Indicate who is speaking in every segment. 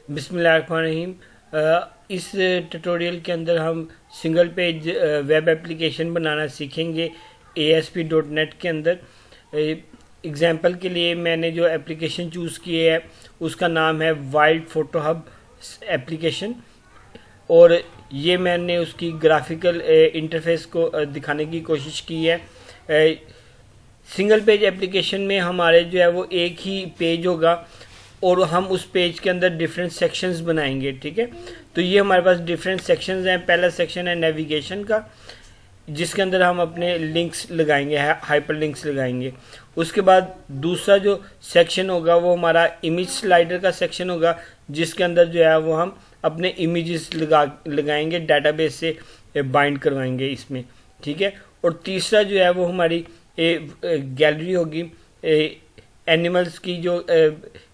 Speaker 1: बिस्मिल्लाहिर्रहमानिर्रहीम। इस ट्यूटोरियल के अंदर हम सिंगल पेज वेब एप्लीकेशन बनाना सीखेंगे ASP.NET के अंदर। एग्जांपल के लिए मैंने जो एप्लीकेशन चूज़ की है उसका नाम है वाइल्ड फोटो हब एप्लीकेशन, और ये मैंने उसकी ग्राफिकल इंटरफेस को दिखाने की कोशिश की है। सिंगल पेज एप्लीकेशन में हमारे जो है वो एक ही पेज होगा और हम उस पेज के अंदर डिफरेंट सेक्शंस बनाएंगे। ठीक है, तो ये हमारे पास डिफरेंट सेक्शंस हैं। पहला सेक्शन है नेविगेशन का, जिसके अंदर हम अपने लिंक्स लगाएंगे, हाइपर लिंक्स लगाएंगे। उसके बाद दूसरा जो सेक्शन होगा वो हमारा इमेज स्लाइडर का सेक्शन होगा, जिसके अंदर जो है वो हम अपने इमेजेस लगाएंगे, डाटाबेस से बाइंड करवाएंगे इसमें। ठीक है, और तीसरा जो है वो हमारी गैलरी होगी, एनिमल्स की जो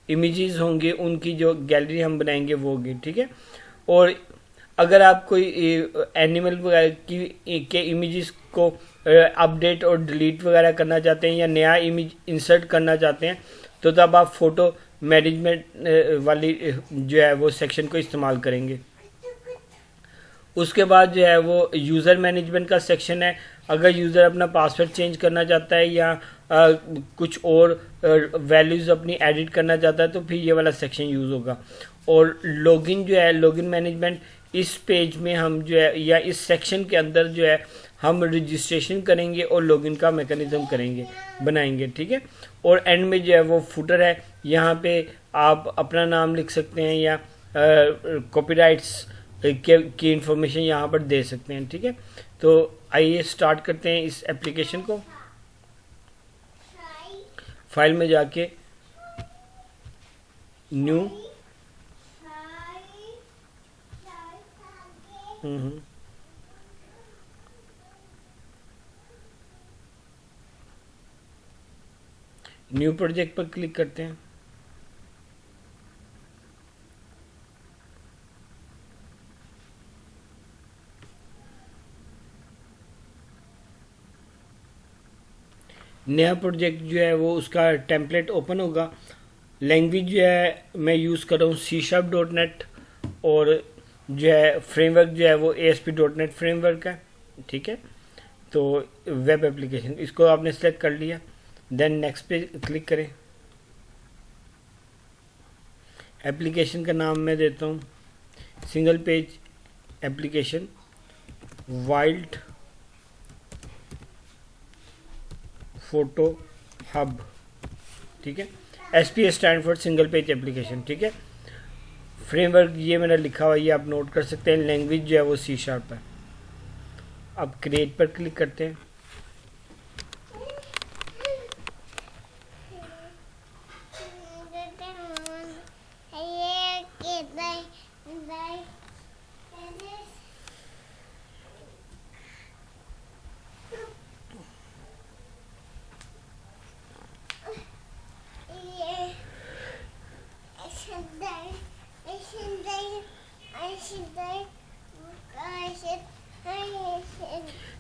Speaker 1: इमेजेस होंगे उनकी जो गैलरी हम बनाएंगे वो होगी। ठीक है, और अगर आप कोई एनिमल वगैरह की के इमेजेस को अपडेट और डिलीट वगैरह करना चाहते हैं या नया इमेज इंसर्ट करना चाहते हैं, तो तब आप फोटो मैनेजमेंट वाली जो है वो सेक्शन को इस्तेमाल करेंगे। उसके बाद जो है वो यूज़र मैनेजमेंट का सेक्शन है। अगर यूज़र अपना पासवर्ड चेंज करना चाहता है या कुछ और वैल्यूज़ अपनी एडिट करना चाहता है तो फिर ये वाला सेक्शन यूज़ होगा। और लॉगिन जो है, लॉगिन मैनेजमेंट, इस पेज में हम जो है या इस सेक्शन के अंदर जो है हम रजिस्ट्रेशन करेंगे और लॉगिन का मैकेनिज्म करेंगे, बनाएंगे। ठीक है, और एंड में जो है वो फुटर है, यहाँ पे आप अपना नाम लिख सकते हैं या कॉपीराइट्स की इंफॉर्मेशन यहाँ पर दे सकते हैं। ठीक है, तो आइए स्टार्ट करते हैं इस एप्लीकेशन को। फाइल में जाके न्यू न्यू प्रोजेक्ट पर क्लिक करते हैं। नया प्रोजेक्ट जो है वो उसका टेम्पलेट ओपन होगा। लैंग्वेज जो है मैं यूज़ कर रहा हूँ C#.NET, और जो है फ्रेमवर्क जो है वो ASP.NET फ्रेमवर्क है। ठीक है, तो वेब एप्लीकेशन इसको आपने सेलेक्ट कर लिया, देन नेक्स्ट पे क्लिक करें। एप्लीकेशन का नाम मैं देता हूँ single page application wild photo hub. ठीक है, SPS stand for single page application. ठीक है, फ्रेमवर्क ये मैंने लिखा हुआ, ये आप नोट कर सकते हैं। लैंग्वेज जो है वो C# है। अब क्रिएट पर क्लिक करते हैं।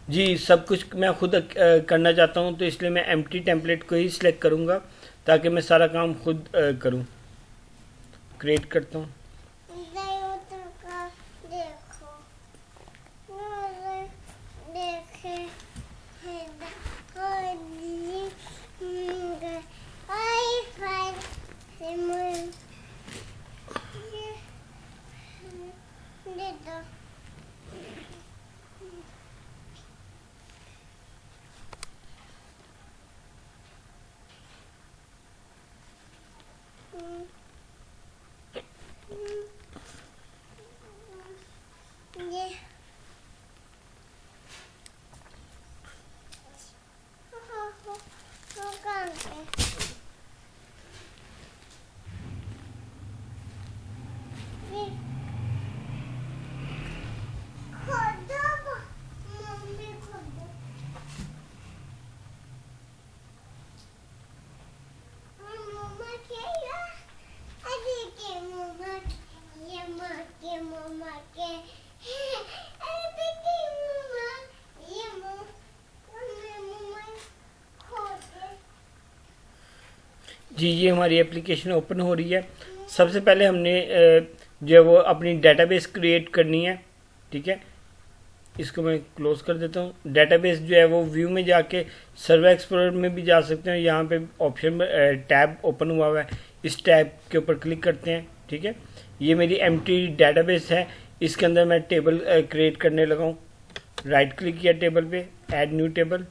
Speaker 1: जी, सब कुछ मैं खुद करना चाहता हूँ, तो इसलिए मैं एम्प्टी टेम्पलेट को ही सिलेक्ट करूँगा ताकि मैं सारा काम खुद करूँ। क्रिएट करता हूँ। जी, ये हमारी एप्लीकेशन ओपन हो रही है। सबसे पहले हमने जो है वो अपनी डेटाबेस क्रिएट करनी है। ठीक है, इसको मैं क्लोज कर देता हूँ। डेटाबेस जो है वो व्यू में जाके सर्वर एक्सप्लोरर में भी जा सकते हैं। यहाँ पे ऑप्शन टैब ओपन हुआ हुआ है, इस टैब के ऊपर क्लिक करते हैं। ठीक है, ये मेरी एम्प्टी डेटाबेस है, इसके अंदर मैं टेबल क्रिएट करने लगा हूँ। राइट क्लिक किया टेबल पे, ऐड न्यू टेबल।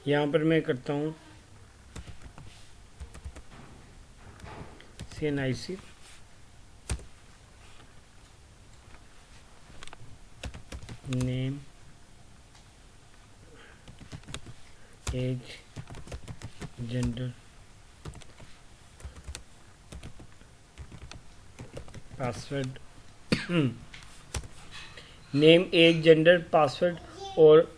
Speaker 1: यहाँ पर मैं करता हूँ CNIC name, age, gender, password. Name, age, gender, password और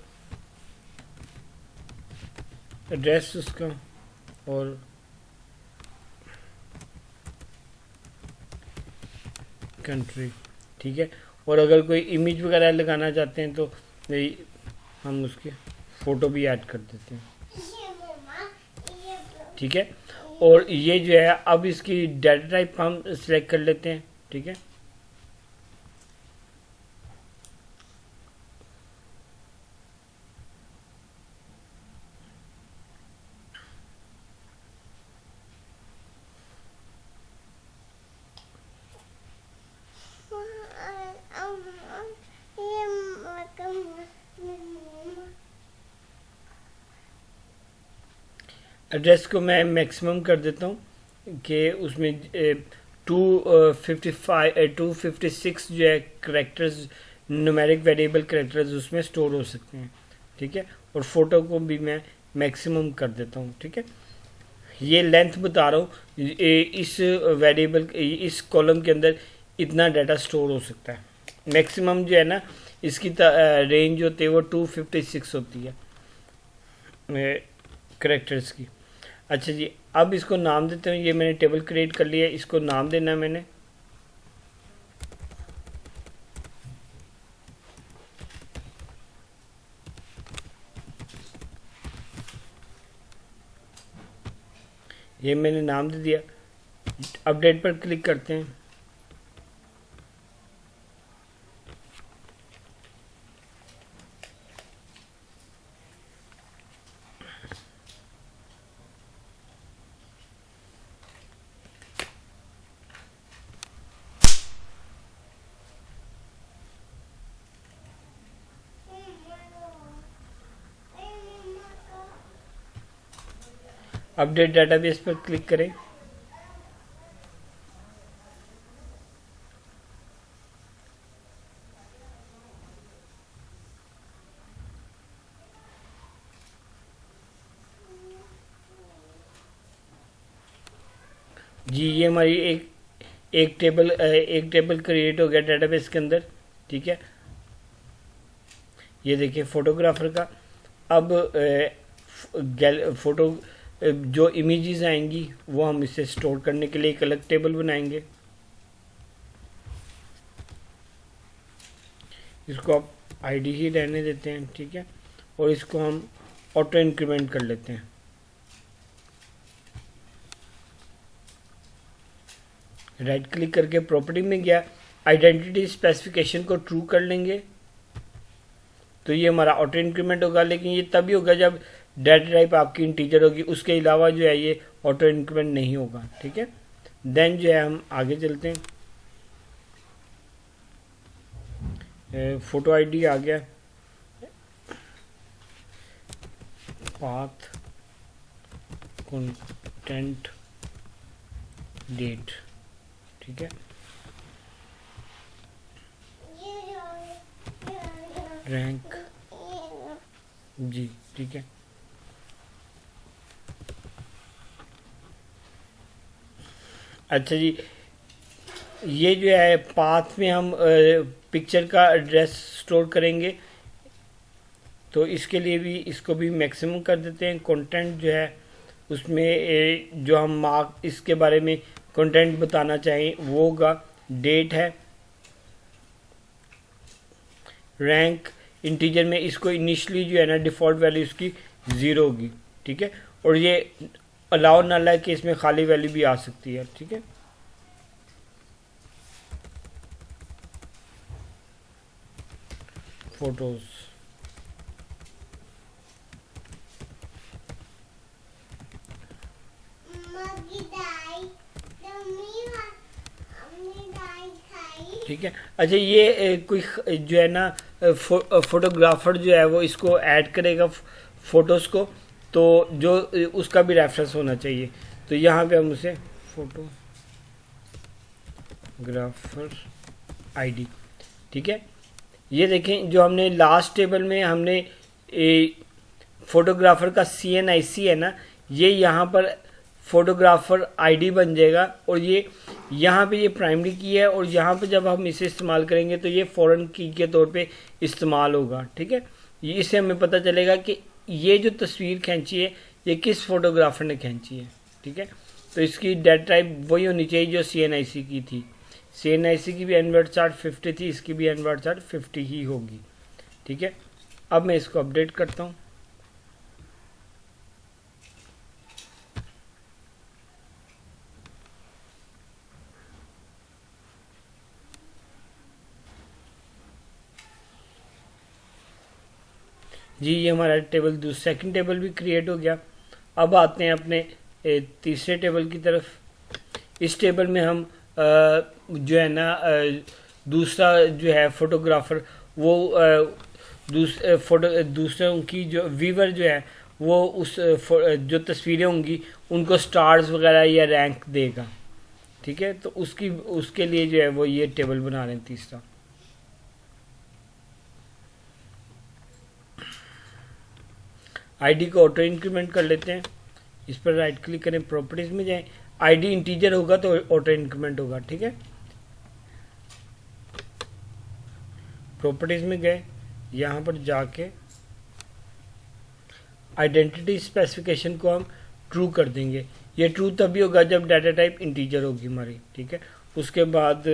Speaker 1: एड्रेस उसका, और कंट्री। ठीक है, और अगर कोई इमेज वगैरह लगाना चाहते हैं तो हम उसके फ़ोटो भी ऐड कर देते हैं। ठीक है, और ये जो है अब इसकी डाटा टाइप हम सिलेक्ट कर लेते हैं। ठीक है, एड्रेस को मैं मैक्सिमम कर देता हूँ कि उसमें 256 जो है करेक्टर्स, न्यूमेरिक वेरिएबल करेक्टर्स उसमें स्टोर हो सकते हैं। ठीक है, और फोटो को भी मैं मैक्सिमम कर देता हूँ। ठीक है, ये लेंथ बता रहा हूँ, इस वेरिएबल, इस कॉलम के अंदर इतना डाटा स्टोर हो सकता है। मैक्सिमम जो है ना इसकी रेंज होती है वो 256 होती है करेक्टर्स की। अच्छा जी, अब इसको नाम देते हैं। ये मैंने टेबल क्रिएट कर लिया है, इसको नाम देना है मैंने। ये मैंने नाम दे दिया। अपडेट पर क्लिक करते हैं। अपडेट डेटाबेस पर क्लिक करें। जी, ये हमारी एक टेबल क्रिएट हो गया डेटाबेस के अंदर। ठीक है, ये देखिए फोटोग्राफर का। अब फोटो जो इमेजेस आएंगी वो हम इसे स्टोर करने के लिए एक अलग टेबल बनाएंगे। इसको आप आईडी ही रहने देते हैं। ठीक है, और इसको हम ऑटो इंक्रीमेंट कर लेते हैं। राइट क्लिक करके प्रॉपर्टी में गया, आइडेंटिटी स्पेसिफिकेशन को ट्रू कर लेंगे तो ये हमारा ऑटो इंक्रीमेंट होगा। लेकिन ये तभी होगा जब डाटा टाइप आपकी इंटीजर होगी, उसके अलावा जो है ये ऑटो इंक्रीमेंट नहीं होगा। ठीक है, देन जो है हम आगे चलते हैं। फोटो आईडी आ गया, पाथ, कंटेंट, डेट। ठीक है, रैंक जी। ठीक है, अच्छा जी, ये जो है पाथ में हम पिक्चर का एड्रेस स्टोर करेंगे तो इसके लिए भी इसको भी मैक्सिमम कर देते हैं। कंटेंट जो है उसमें जो हम मार्क इसके बारे में कंटेंट बताना चाहें वो होगा। डेट है, रैंक इंटीजर में, इसको इनिशियली जो है ना डिफ़ॉल्ट वैल्यू इसकी 0 होगी। ठीक है, और ये अलाउ नल है कि इसमें खाली वैल्यू भी आ सकती है। ठीक है, फोटोज ठीक है। अच्छा, ये कोई जो है ना फोटोग्राफर जो है वो इसको ऐड करेगा फोटोज को, तो जो उसका भी रेफरेंस होना चाहिए। तो यहाँ पे हम उसे फोटोग्राफर आईडी, ठीक है। ये देखें, जो हमने लास्ट टेबल में हमने फोटोग्राफर का CNIC है ना, ये यहाँ पर फोटोग्राफर आईडी बन जाएगा, और ये यहाँ पे ये प्राइमरी की है, और यहाँ पे जब हम इसे इस्तेमाल करेंगे तो ये फॉरेन की के तौर पे इस्तेमाल होगा। ठीक है, ये इससे हमें पता चलेगा कि ये जो तस्वीर खींची है ये किस फोटोग्राफर ने खींची है। ठीक है, तो इसकी डेटा टाइप वही होनी चाहिए जो CNIC की थी। CNIC की भी एनवर्ड चार्ट 50 थी, इसकी भी एनवर्ड चार्ट 50 ही होगी। ठीक है, अब मैं इसको अपडेट करता हूँ। जी, ये हमारा टेबल सेकंड टेबल भी क्रिएट हो गया। अब आते हैं अपने तीसरे टेबल की तरफ। इस टेबल में हम जो है ना दूसरा जो है फोटोग्राफर वो दूसरों की जो व्यूवर जो है वो उस जो तस्वीरें होंगी उनको स्टार्स वगैरह या रैंक देगा। ठीक है, तो उसके लिए जो है वो ये टेबल बना रहे हैं तीसरा। आईडी को ऑटो इंक्रीमेंट कर लेते हैं। इस पर राइट क्लिक करें, प्रॉपर्टीज में जाएं। आईडी इंटीजर होगा तो ऑटो इंक्रीमेंट होगा। ठीक है, प्रॉपर्टीज में गए, यहाँ पर जाके आइडेंटिटी स्पेसिफिकेशन को हम ट्रू कर देंगे। ये ट्रू तभी होगा जब डाटा टाइप इंटीजर होगी हमारी। ठीक है, उसके बाद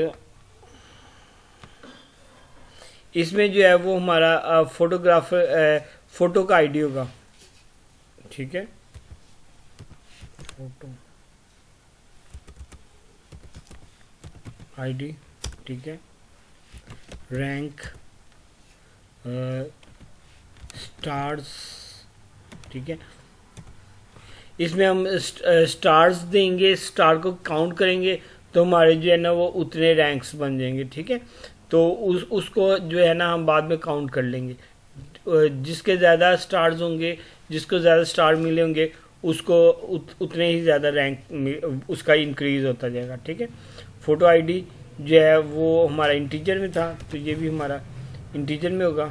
Speaker 1: इसमें जो है वो हमारा फोटो का आईडी होगा। ठीक है, फोटो आईडी, ठीक है, रैंक स्टार्स, ठीक है। इसमें हम स्टार्स देंगे, स्टार को काउंट करेंगे तो हमारे जो है ना वो उतने रैंक्स बन जाएंगे। ठीक है, तो उसको जो है ना हम बाद में काउंट कर लेंगे। जिसके ज़्यादा स्टार्स होंगे, जिसको ज़्यादा स्टार मिले होंगे उसको उतने ही ज़्यादा रैंक उसका इंक्रीज होता जाएगा। ठीक है, फ़ोटो आईडी जो है वो हमारा इंटीजर में था तो ये भी हमारा इंटीजर में होगा।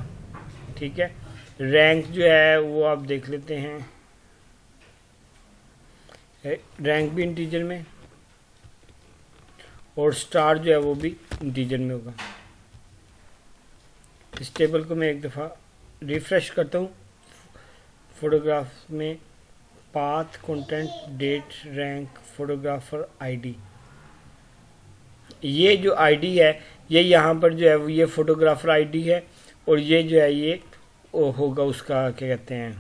Speaker 1: ठीक है, रैंक जो है वो आप देख लेते हैं, रैंक भी इंटीजर में, और स्टार जो है वो भी इंटीजर में होगा। इस टेबल को मैं एक दफ़ा रिफ्रेश करता हूँ। फोटोग्राफ में path, content, date, rank, photographer ID, ये जो आईडी है ये यहाँ पर जो है वो ये फोटोग्राफर आईडी है, और ये जो है ये होगा उसका क्या कहते हैं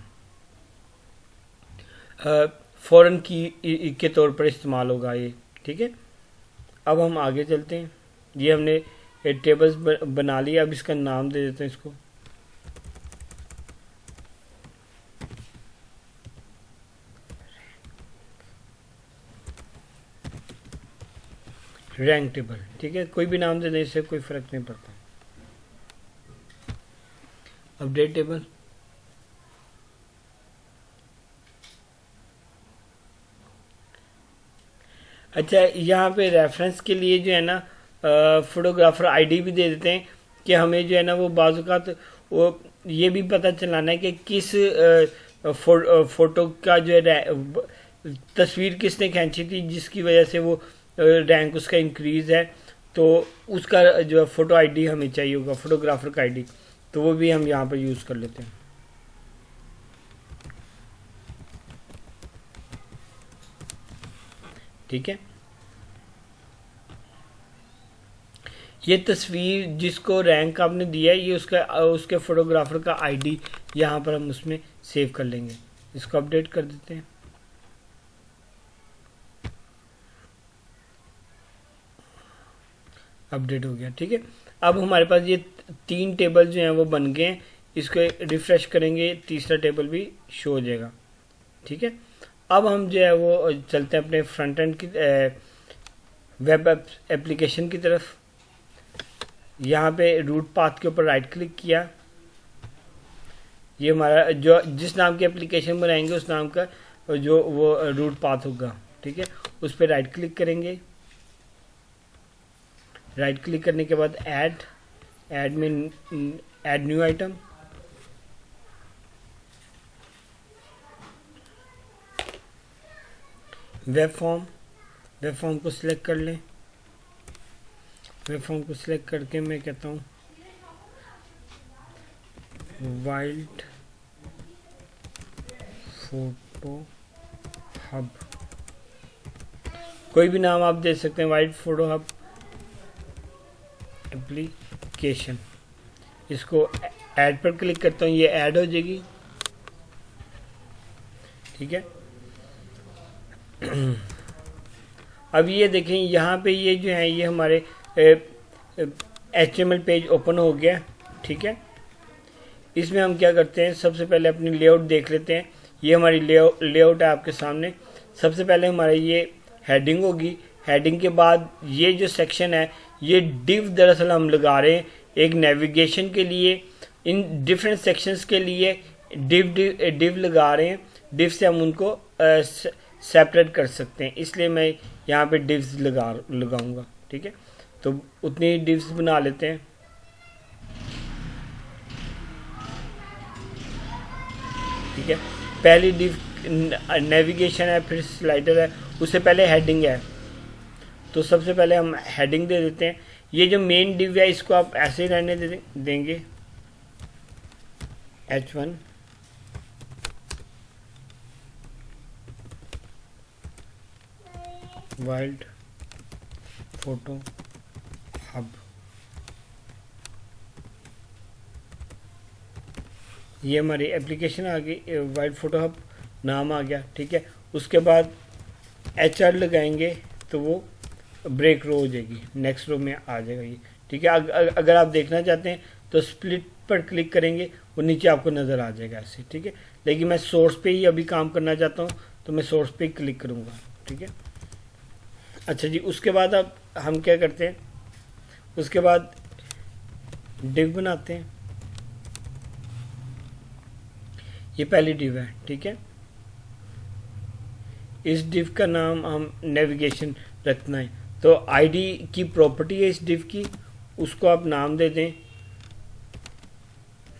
Speaker 1: फॉरेन की के तौर पर इस्तेमाल होगा ये। ठीक है, अब हम आगे चलते हैं। ये हमने टेबल्स बना लिया, अब इसका नाम दे देते हैं इसको रैंक टेबल। ठीक है, कोई भी नाम देने से कोई फर्क नहीं पड़ता। अपडेट टेबल, अच्छा यहाँ पे रेफरेंस के लिए जो है ना फोटोग्राफर आईडी भी दे देते हैं कि हमें जो है ना वो बाज़ात वो ये भी पता चलाना है कि किस फोटो का जो है तस्वीर किसने खींची थी जिसकी वजह से वो रैंक उसका इंक्रीज है, तो उसका जो है फ़ोटो आईडी हमें चाहिए होगा, फोटोग्राफर का आईडी, तो वो भी हम यहाँ पर यूज़ कर लेते हैं। ठीक है, ये तस्वीर जिसको रैंक आपने दिया है ये उसके फोटोग्राफर का आईडी यहाँ पर हम उसमें सेव कर लेंगे। इसको अपडेट कर देते हैं। अपडेट हो गया। ठीक है, अब हमारे पास ये 3 टेबल जो हैं वो बन गए हैं। इसको रिफ्रेश करेंगे, तीसरा टेबल भी शो हो जाएगा। ठीक है, अब हम जो है वो चलते हैं अपने फ्रंट एंड की वेब एप्लीकेशन की तरफ। यहाँ पे रूट पाथ के ऊपर राइट क्लिक किया। ये हमारा जो जिस नाम की एप्लीकेशन बनाएंगे उस नाम का जो वो रूट पाथ होगा। ठीक है, उस पर राइट क्लिक करेंगे। राइट क्लिक करने के बाद ऐड में add new item, web form को सिलेक्ट कर लें। वेब फॉर्म को सिलेक्ट करके मैं कहता हूँ वाइल्ड फोटो हब, कोई भी नाम आप दे सकते हैं, वाइल्ड फोटो हब एप्लीकेशन। इसको ऐड पर क्लिक करता हूँ, ये ऐड हो जाएगी। ठीक है, अब ये देखें यहाँ पे ये जो है ये हमारे HTML पेज ओपन हो गया। ठीक है, इसमें हम क्या करते हैं, सबसे पहले अपनी लेआउट देख लेते हैं। ये हमारी लेआउट है आपके सामने। सबसे पहले हमारा ये हेडिंग होगी। हेडिंग के बाद ये जो सेक्शन है ये डिव दरअसल हम लगा रहे हैं एक नेविगेशन के लिए। इन डिफरेंट सेक्शंस के लिए डिव लगा रहे हैं। डिव से हम उनको सेपरेट कर सकते हैं, इसलिए मैं यहाँ पे डिव्स लगाऊंगा। ठीक है, तो उतनी डिव्स बना लेते हैं। ठीक है, पहली डिव नेविगेशन है, फिर स्लाइडर है, उससे पहले हेडिंग है। तो सबसे पहले हम हेडिंग दे देते हैं। ये जो मेन डिव है इसको आप ऐसे ही रहने देंगे, H1 वाइल्ड फोटो हब। ये हमारी एप्लीकेशन आ गई, वाइल्ड फोटो हब नाम आ गया। ठीक है, उसके बाद HR लगाएंगे तो वो ब्रेक रो हो जाएगी, नेक्स्ट रो में आ जाएगा ये। ठीक है, अगर आप देखना चाहते हैं तो स्प्लिट पर क्लिक करेंगे, वो नीचे आपको नज़र आ जाएगा ऐसे। ठीक है, लेकिन मैं सोर्स पे ही अभी काम करना चाहता हूँ तो मैं सोर्स पे ही क्लिक करूँगा। ठीक है, अच्छा जी, उसके बाद अब हम क्या करते हैं, उसके बाद डिव बनाते हैं। ये पहली डिव है। ठीक है, इस डिव का नाम हम नेविगेशन रखना है, तो आईडी की प्रॉपर्टी है इस डिव की, उसको आप नाम दे दें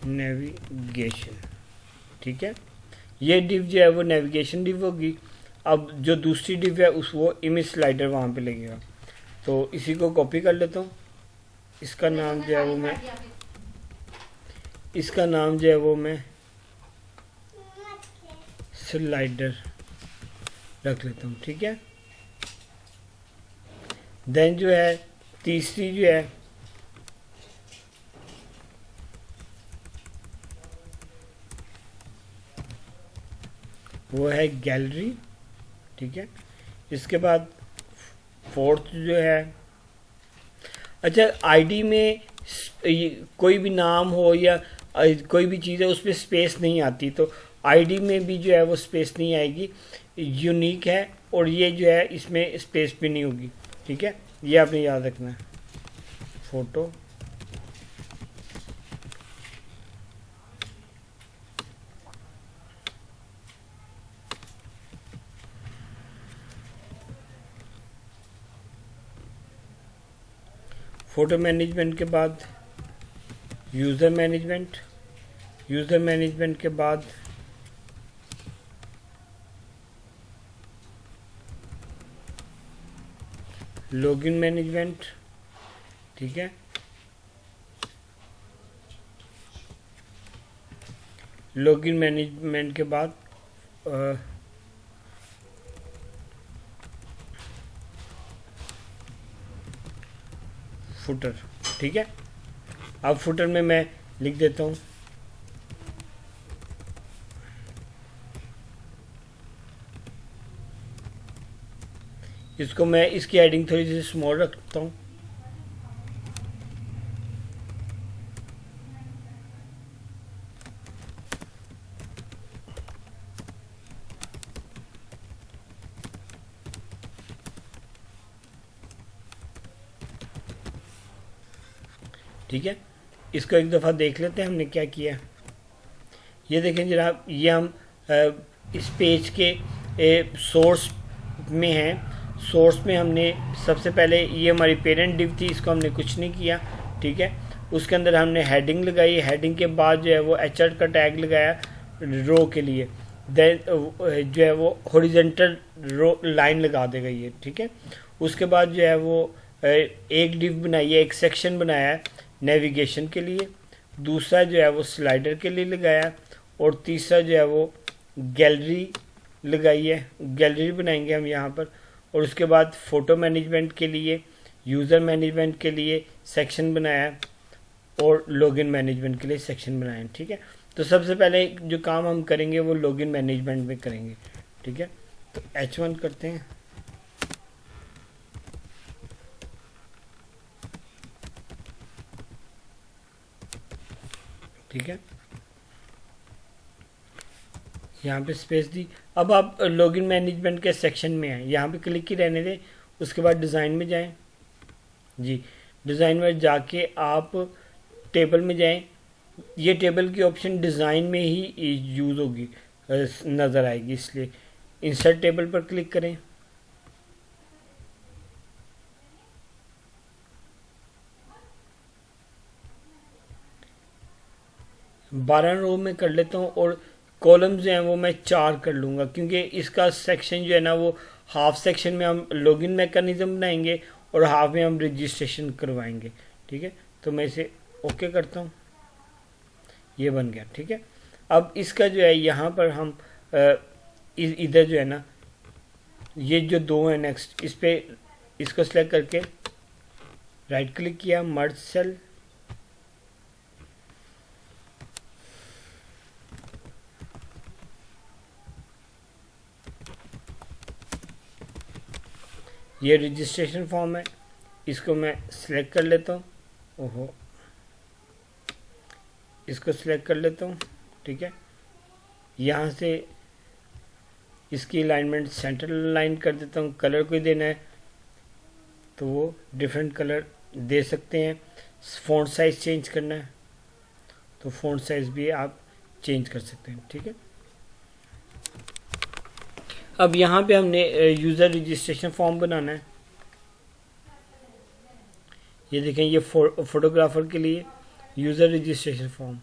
Speaker 1: नेविगेशन। ठीक है, ये डिव जो है वो नेविगेशन डिव होगी। अब जो दूसरी डिव है उस वो इमेज स्लाइडर वहाँ पे लगेगा। तो इसी को कॉपी कर लेता हूँ। इसका नाम जो है वो मैं स्लाइडर रख लेता हूँ। ठीक है, देन जो है तीसरी जो है वो है गैलरी। ठीक है, इसके बाद फोर्थ जो है, अच्छा आईडी में कोई भी नाम हो या कोई भी चीज़ है उसमें स्पेस नहीं आती, तो आईडी में भी जो है वो स्पेस नहीं आएगी, यूनिक है। और ये जो है इसमें स्पेस भी नहीं होगी। ठीक है, ये आपने याद रखना है। फोटो फोटो मैनेजमेंट के बाद यूज़र मैनेजमेंट के बाद लॉगिन मैनेजमेंट। ठीक है, लॉगिन मैनेजमेंट के बाद फुटर। ठीक है, अब फुटर में मैं लिख देता हूँ इसको, मैं इसकी हेडिंग थोड़ी सी स्मॉल रखता हूँ। ठीक है, इसको एक दफ़ा देख लेते हैं हमने क्या किया। ये देखें जनाब, ये हम इस पेज के सोर्स में हैं। सोर्स में हमने सबसे पहले ये हमारी पेरेंट डिव थी, इसको हमने कुछ नहीं किया। ठीक है, उसके अंदर हमने हेडिंग लगाई, हेडिंग के बाद जो है वो एचआर का टैग लगाया रो के लिए, देन जो है वो हॉरिजॉन्टल रो लाइन लगा देगा ये। ठीक है, उसके बाद जो है वो एक डिव बनाई है, एक सेक्शन बनाया है नेविगेशन के लिए, दूसरा जो है वो स्लाइडर के लिए लगाया, और तीसरा जो है वो गैलरी लगाई है, गैलरी बनाएंगे हम यहाँ पर। और उसके बाद फ़ोटो मैनेजमेंट के लिए, यूज़र मैनेजमेंट के लिए सेक्शन बनाया है, और लॉगिन मैनेजमेंट के लिए सेक्शन बनाए हैं। ठीक है, तो सबसे पहले जो काम हम करेंगे वो लॉगिन मैनेजमेंट में करेंगे। ठीक है, तो H1 करते हैं। ठीक है, यहाँ पे स्पेस दी। अब आप लॉगिन मैनेजमेंट के सेक्शन में हैं, यहाँ पे क्लिक ही रहने दें। उसके बाद डिज़ाइन में जाएं जी, डिज़ाइन में जाके आप टेबल में जाएं। ये टेबल की ऑप्शन डिज़ाइन में ही यूज़ होगी, नज़र आएगी, इसलिए इंसर्ट टेबल पर क्लिक करें। बारह रो में कर लेता हूँ, और कॉलम जो हैं वो मैं 4 कर लूँगा, क्योंकि इसका सेक्शन जो है ना वो हाफ सेक्शन में हम लॉगिन मैकेनिज्म बनाएंगे और हाफ में हम रजिस्ट्रेशन करवाएंगे। ठीक है, तो मैं इसे ओके करता हूँ, ये बन गया। ठीक है, अब इसका जो है यहाँ पर हम इधर जो है ना, ये जो दो है नेक्स्ट, इस पे इसको सिलेक्ट करके राइट क्लिक किया, मर्ज सेल, ये रजिस्ट्रेशन फॉर्म है, इसको मैं सिलेक्ट कर लेता हूँ। ओहो, इसको सिलेक्ट कर लेता हूँ। ठीक है, यहाँ से इसकी अलाइनमेंट सेंटर लाइन कर देता हूँ। कलर को देना है तो वो डिफरेंट कलर दे सकते हैं। फ़ॉन्ट साइज़ चेंज करना है तो फ़ॉन्ट साइज़ भी आप चेंज कर सकते हैं। ठीक है, अब यहाँ पे हमने यूज़र रजिस्ट्रेशन फॉर्म बनाना है। ये देखें, ये फोटोग्राफर के लिए यूज़र रजिस्ट्रेशन फॉर्म।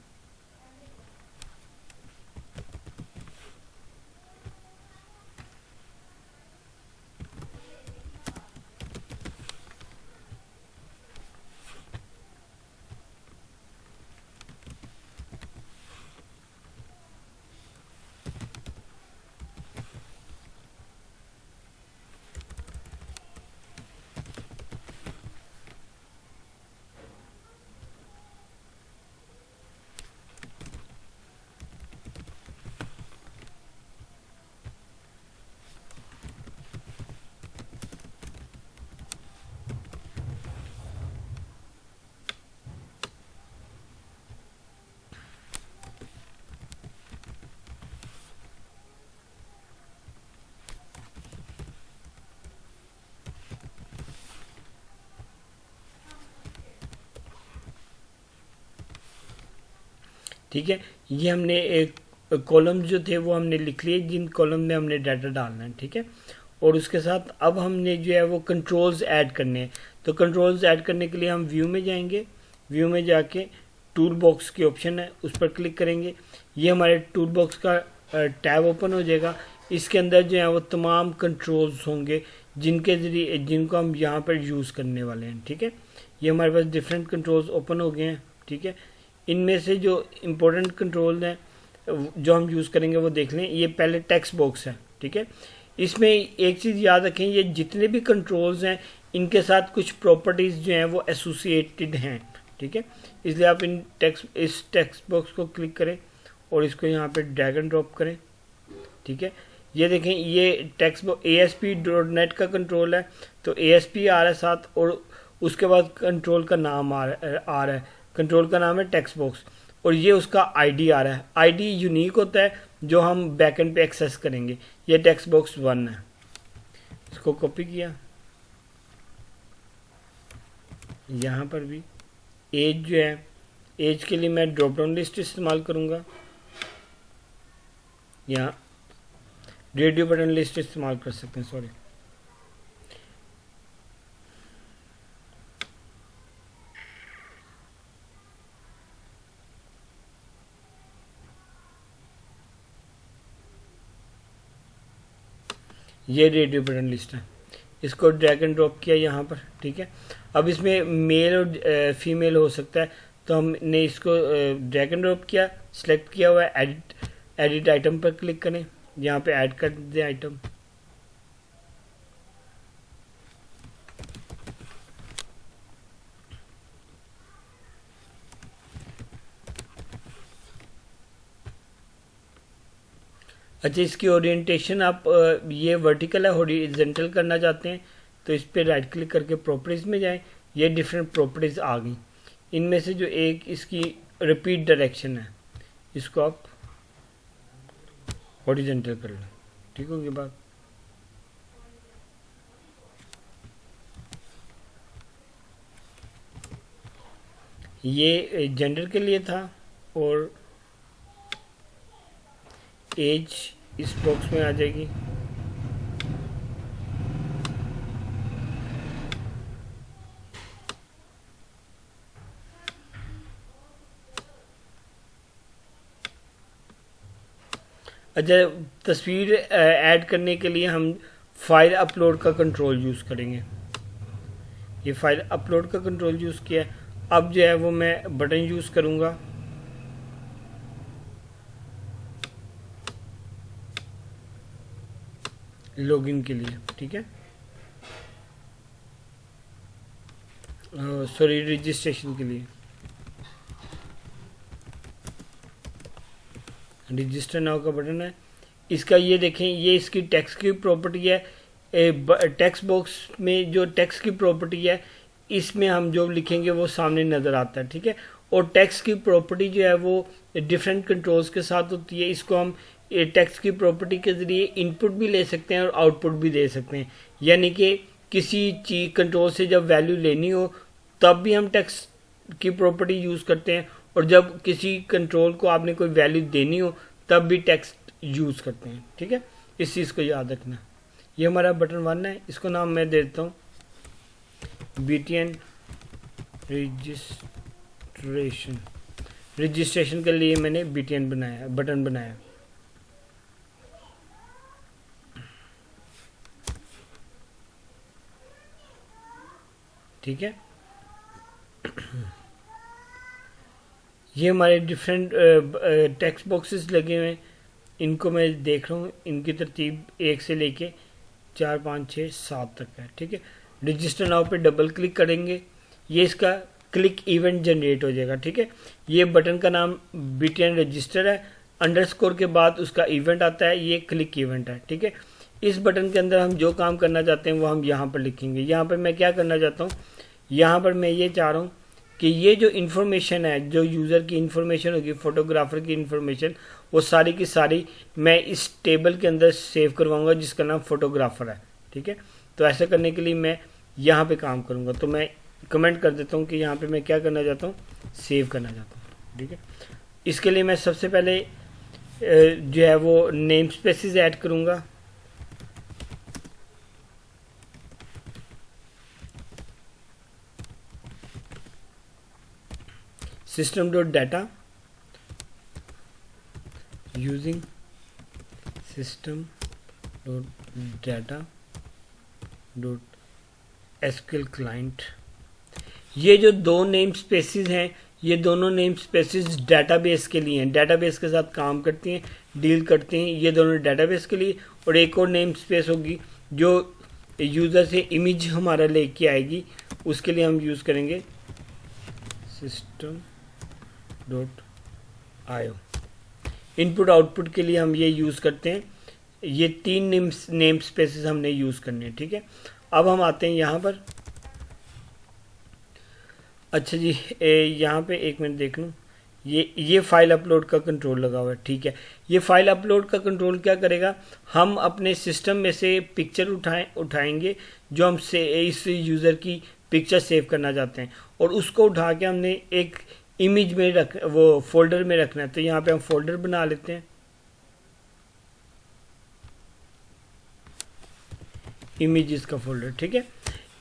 Speaker 1: ठीक है, ये हमने एक कॉलम जो थे वो हमने लिख लिए, जिन कॉलम में हमने डाटा डालना है। ठीक है, और उसके साथ अब हमने जो है वो कंट्रोल्स ऐड करने हैं। तो कंट्रोल्स ऐड करने के लिए हम व्यू में जाएंगे, व्यू में जाके टूल बॉक्स की ऑप्शन है उस पर क्लिक करेंगे। ये हमारे टूल बॉक्स का टैब ओपन हो जाएगा। इसके अंदर जो है वो तमाम कंट्रोल्स होंगे जिनके ज़रिए जिनको हम यहाँ पर यूज़ करने वाले हैं। ठीक है, ये हमारे पास डिफरेंट कंट्रोल्स ओपन हो गए हैं। ठीक है, इनमें से जो इम्पोर्टेंट कंट्रोल हैं जो हम यूज़ करेंगे वो देख लें। ये पहले टेक्स्ट बॉक्स है। ठीक है, इसमें एक चीज़ याद रखें, ये जितने भी कंट्रोल्स हैं इनके साथ कुछ प्रॉपर्टीज़ जो हैं वो एसोसिएटेड हैं। ठीक है, इसलिए आप इस टेक्स्ट बॉक्स को क्लिक करें और इसको यहाँ पे ड्रैग एंड ड्रॉप करें। ठीक है, ये देखें, ये टेक्स्ट बॉक्स ASP.NET का कंट्रोल है, तो ASP आ रहा है साथ, और उसके बाद कंट्रोल का नाम आ रहा है। कंट्रोल का नाम है टेक्स्ट बॉक्स, और ये उसका आईडी आ रहा है। आईडी यूनिक होता है जो हम बैकएंड पे एक्सेस करेंगे। ये टेक्स्ट बॉक्स 1 है, इसको कॉपी किया, यहाँ पर भी एज जो है, एज के लिए मैं ड्रॉप डाउन लिस्ट इस्तेमाल करूँगा, यहाँ रेडियो बटन लिस्ट इस्तेमाल कर सकते हैं, सॉरी। ये रेडियो बटन लिस्ट है, इसको ड्रैग एंड ड्रॉप किया यहाँ पर, ठीक है। अब इसमें मेल और फीमेल हो सकता है, तो हमने इसको ड्रैग एंड ड्रॉप किया, सिलेक्ट किया हुआ है, एडिट आइटम पर क्लिक करें, यहाँ पे ऐड कर दें आइटम। अच्छा, इसकी ओरिएंटेशन आप ये वर्टिकल है, हॉरिजॉन्टल करना चाहते हैं तो इस पर राइट क्लिक करके प्रॉपर्टीज में जाएं, ये डिफरेंट प्रॉपर्टीज आ गई। इनमें से जो एक इसकी रिपीट डायरेक्शन है, इसको आप हॉरिजॉन्टल कर लें, ठीक होगी बात। ये जेंडर के लिए था और एज इस बॉक्स में आ जाएगी। अच्छा, तस्वीर ऐड करने के लिए हम फाइल अपलोड का कंट्रोल यूज़ करेंगे। ये फाइल अपलोड का कंट्रोल यूज़ किया, अब जो है वो मैं बटन यूज़ करूँगा। लॉगिन के लिए, ठीक है, सॉरी रजिस्ट्रेशन के लिए, रजिस्टर नाउ का बटन है। इसका ये देखें, ये इसकी टेक्स्ट की प्रॉपर्टी है। टेक्स्ट बॉक्स में जो टेक्स्ट की प्रॉपर्टी है, इसमें हम जो लिखेंगे वो सामने नज़र आता है, ठीक है। और टेक्स्ट की प्रॉपर्टी जो है वो डिफरेंट कंट्रोल्स के साथ होती है। इसको हम टेक्स्ट की प्रॉपर्टी के ज़रिए इनपुट भी ले सकते हैं और आउटपुट भी दे सकते हैं। यानी कि किसी चीज़ कंट्रोल से जब वैल्यू लेनी हो तब भी हम टेक्स्ट की प्रॉपर्टी यूज़ करते हैं, और जब किसी कंट्रोल को आपने कोई वैल्यू देनी हो तब भी टेक्स्ट यूज़ करते हैं, ठीक है। इस चीज़ को याद रखना। ये हमारा बटन 1 है, इसको नाम मैं देता हूँ BTN रजिस्ट्रेशन। रजिस्ट्रेशन के लिए मैंने BTN बनाया, बटन बनाया। ठीक है, ये हमारे डिफरेंट टेक्स्ट बॉक्सेस लगे हुए हैं, इनको मैं देख रहा हूँ, इनकी तरतीब 1 से लेके 4 5 6 7 तक है, ठीक है। रजिस्टर नाउ पे डबल क्लिक करेंगे, ये इसका क्लिक इवेंट जनरेट हो जाएगा, ठीक है। ये बटन का नाम BTN रजिस्टर है, अंडरस्कोर के बाद उसका इवेंट आता है, ये क्लिक इवेंट है, ठीक है। इस बटन के अंदर हम जो काम करना चाहते हैं वो हम यहाँ पर लिखेंगे। यहाँ पर मैं क्या करना चाहता हूँ, यहाँ पर मैं ये चाह रहा हूँ कि ये जो इन्फॉर्मेशन है, जो यूज़र की इन्फॉर्मेशन होगी, फोटोग्राफर की इन्फॉर्मेशन, वो सारी की सारी मैं इस टेबल के अंदर सेव करवाऊंगा जिसका नाम फोटोग्राफर है, ठीक है। तो ऐसा करने के लिए मैं यहाँ पे काम करूँगा, तो मैं कमेंट कर देता हूँ कि यहाँ पे मैं क्या करना चाहता हूँ, सेव करना चाहता हूँ, ठीक है। इसके लिए मैं सबसे पहले जो है वो नेम स्पेसिस ऐड करूँगा। system.data using system.data.sql client। ये जो दो नेम स्पेसिस हैं, ये दोनों नेम स्पेसिस डेटाबेस के लिए हैं, डेटाबेस के साथ काम करती हैं, डील करते हैं। ये दोनों डेटाबेस के लिए, और एक और नेम स्पेस होगी जो यूज़र से इमेज हमारा लेके आएगी, उसके लिए हम यूज़ करेंगे system.io। इनपुट आउटपुट के लिए हम ये यूज़ करते हैं। ये 3 नेम स्पेसिस हमने यूज़ करने हैं, ठीक है। अब हम आते हैं यहाँ पर। अच्छा जी, यहाँ पे एक मिनट देख लूँ, ये फाइल अपलोड का कंट्रोल लगा हुआ है, ठीक है। ये फाइल अपलोड का कंट्रोल क्या करेगा, हम अपने सिस्टम में से पिक्चर उठाएंगे जो हम से इस यूज़र की पिक्चर सेव करना चाहते हैं और उसको उठा के हमने एक इमेज में वो फोल्डर में रखना है। तो यहाँ पे हम फोल्डर बना लेते हैं, इमेजेस का फोल्डर। ठीक है,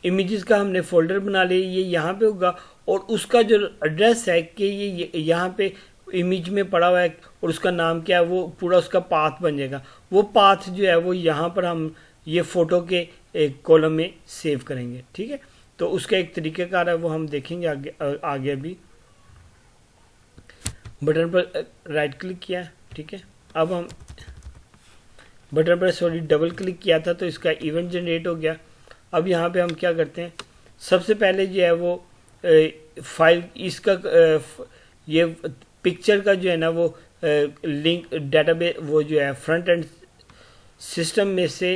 Speaker 1: इमेजेस का हमने फोल्डर बना लिया, ये यहाँ पे होगा और उसका जो एड्रेस है कि ये यहाँ पे इमेज में पड़ा हुआ है और उसका नाम क्या है, वो पूरा उसका पाथ बन जाएगा। वो पाथ जो है वो यहाँ पर हम ये फोटो के एक कॉलम में सेव करेंगे। ठीक है, तो उसका एक तरीक़ाकार है, वो हम देखेंगे आगे अभी। बटन पर राइट क्लिक किया, ठीक है, अब हम बटन पर डबल क्लिक किया था तो इसका इवेंट जनरेट हो गया। अब यहाँ पे हम क्या करते हैं, सबसे पहले जो है वो फाइल इसका ये पिक्चर का जो है ना वो लिंक डेटाबेस वो जो है फ्रंट एंड सिस्टम में से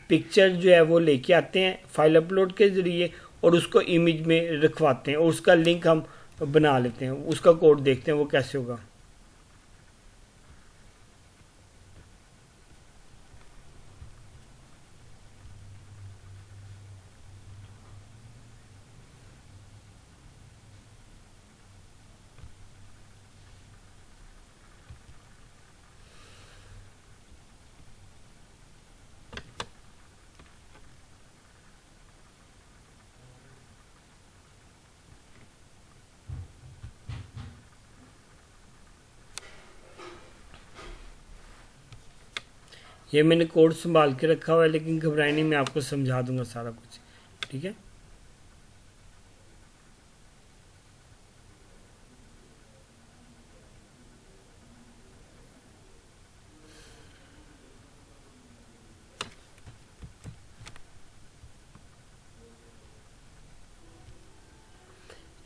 Speaker 1: पिक्चर जो है वो लेके आते हैं फाइल अपलोड के ज़रिए और उसको इमेज में रखवाते हैं और उसका लिंक हम बना लेते हैं। उसका कोड देखते हैं वो कैसे होगा। ये मैंने कोड संभाल के रखा हुआ है, लेकिन घबराए नहीं, मैं आपको समझा दूंगा सारा कुछ। ठीक है,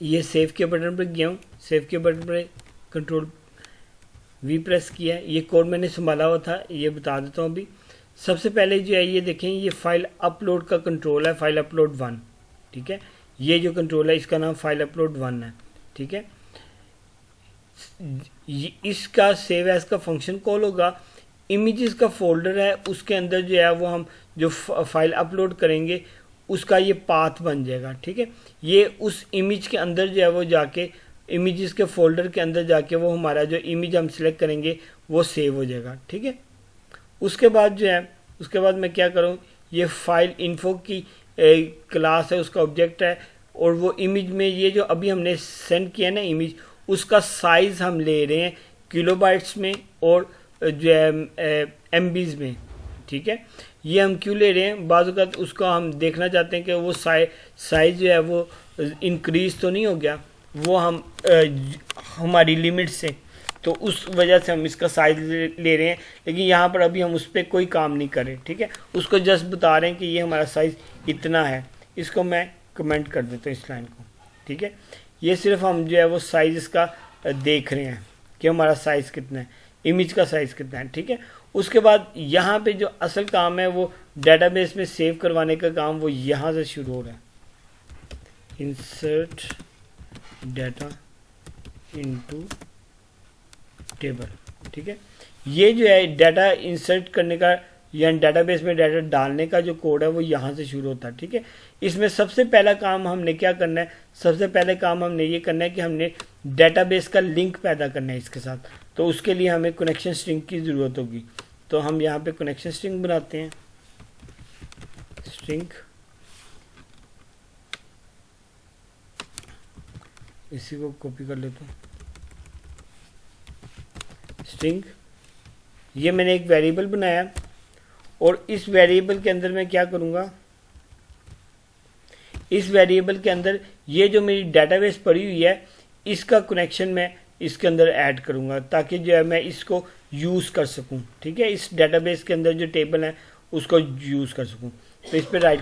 Speaker 1: ये सेव के बटन पर गया हूँ, सेव के बटन पर कंट्रोल वी प्रेस किया। ये कोड मैंने संभाला हुआ था, ये बता देता हूँ अभी। सबसे पहले जो है ये देखें, ये फाइल अपलोड का कंट्रोल है, फाइल अपलोड 1। ठीक है, ये जो कंट्रोल है इसका नाम फाइल अपलोड 1 है। ठीक है, इसका सेव एज का फंक्शन कॉल होगा। इमेजेस का फोल्डर है, उसके अंदर जो है वो हम जो फाइल अपलोड करेंगे उसका ये पाथ बन जाएगा। ठीक है, ये उस इमेज के अंदर जो है वो जाके इमेजेस के फोल्डर के अंदर जाके वो हमारा जो इमेज हम सिलेक्ट करेंगे वो सेव हो जाएगा। ठीक है, उसके बाद जो है उसके बाद मैं क्या करूँ, ये फाइल इन्फो की क्लास है, उसका ऑब्जेक्ट है और वो इमेज में ये जो अभी हमने सेंड किया ना इमेज, उसका साइज़ हम ले रहे हैं किलोबाइट्स में और जो है एमबीज में। ठीक है, ये हम क्यों ले रहे हैं, बाज़ वक़्त उसको हम देखना चाहते हैं कि वो साइज़ जो है वो इंक्रीज़ तो नहीं हो गया, वो हम हमारी लिमिट से, तो उस वजह से हम इसका साइज ले रहे हैं। लेकिन यहाँ पर अभी हम उस पर कोई काम नहीं करें। ठीक है, उसको जस्ट बता रहे हैं कि ये हमारा साइज़ इतना है। इसको मैं कमेंट कर देता हूँ इस लाइन को। ठीक है, ये सिर्फ हम जो है वो साइज़ इसका देख रहे हैं कि हमारा साइज़ कितना है, इमेज का साइज़ कितना है। ठीक है, उसके बाद यहाँ पे जो असल काम है वो डेटाबेस में सेव करवाने का काम वो यहाँ से शुरू हो रहा है। Insert data into table. ठीक है, ये जो है डाटा इंसर्ट करने का या डेटाबेस में डाटा डालने का जो कोड है वो यहाँ से शुरू होता है। ठीक है, इसमें सबसे पहला काम हमने क्या करना है, सबसे पहले काम हमने ये करना है कि हमने डेटाबेस का लिंक पैदा करना है इसके साथ। तो उसके लिए हमें कनेक्शन स्ट्रिंग की ज़रूरत होगी। तो हम यहाँ पे कनेक्शन स्ट्रिंग बनाते हैं, स्ट्रिंग, इसी को कॉपी कर लेता हूँ, स्ट्रिंग। ये मैंने एक वेरिएबल बनाया और इस वेरिएबल के अंदर मैं क्या करूँगा, इस वेरिएबल के अंदर ये जो मेरी डेटाबेस पड़ी हुई है इसका कनेक्शन मैं इसके अंदर ऐड करूँगा ताकि जो है मैं इसको यूज़ कर सकूँ। ठीक है, इस डेटाबेस के अंदर जो टेबल है उसको यूज़ कर सकूँ। तो इस पर राइट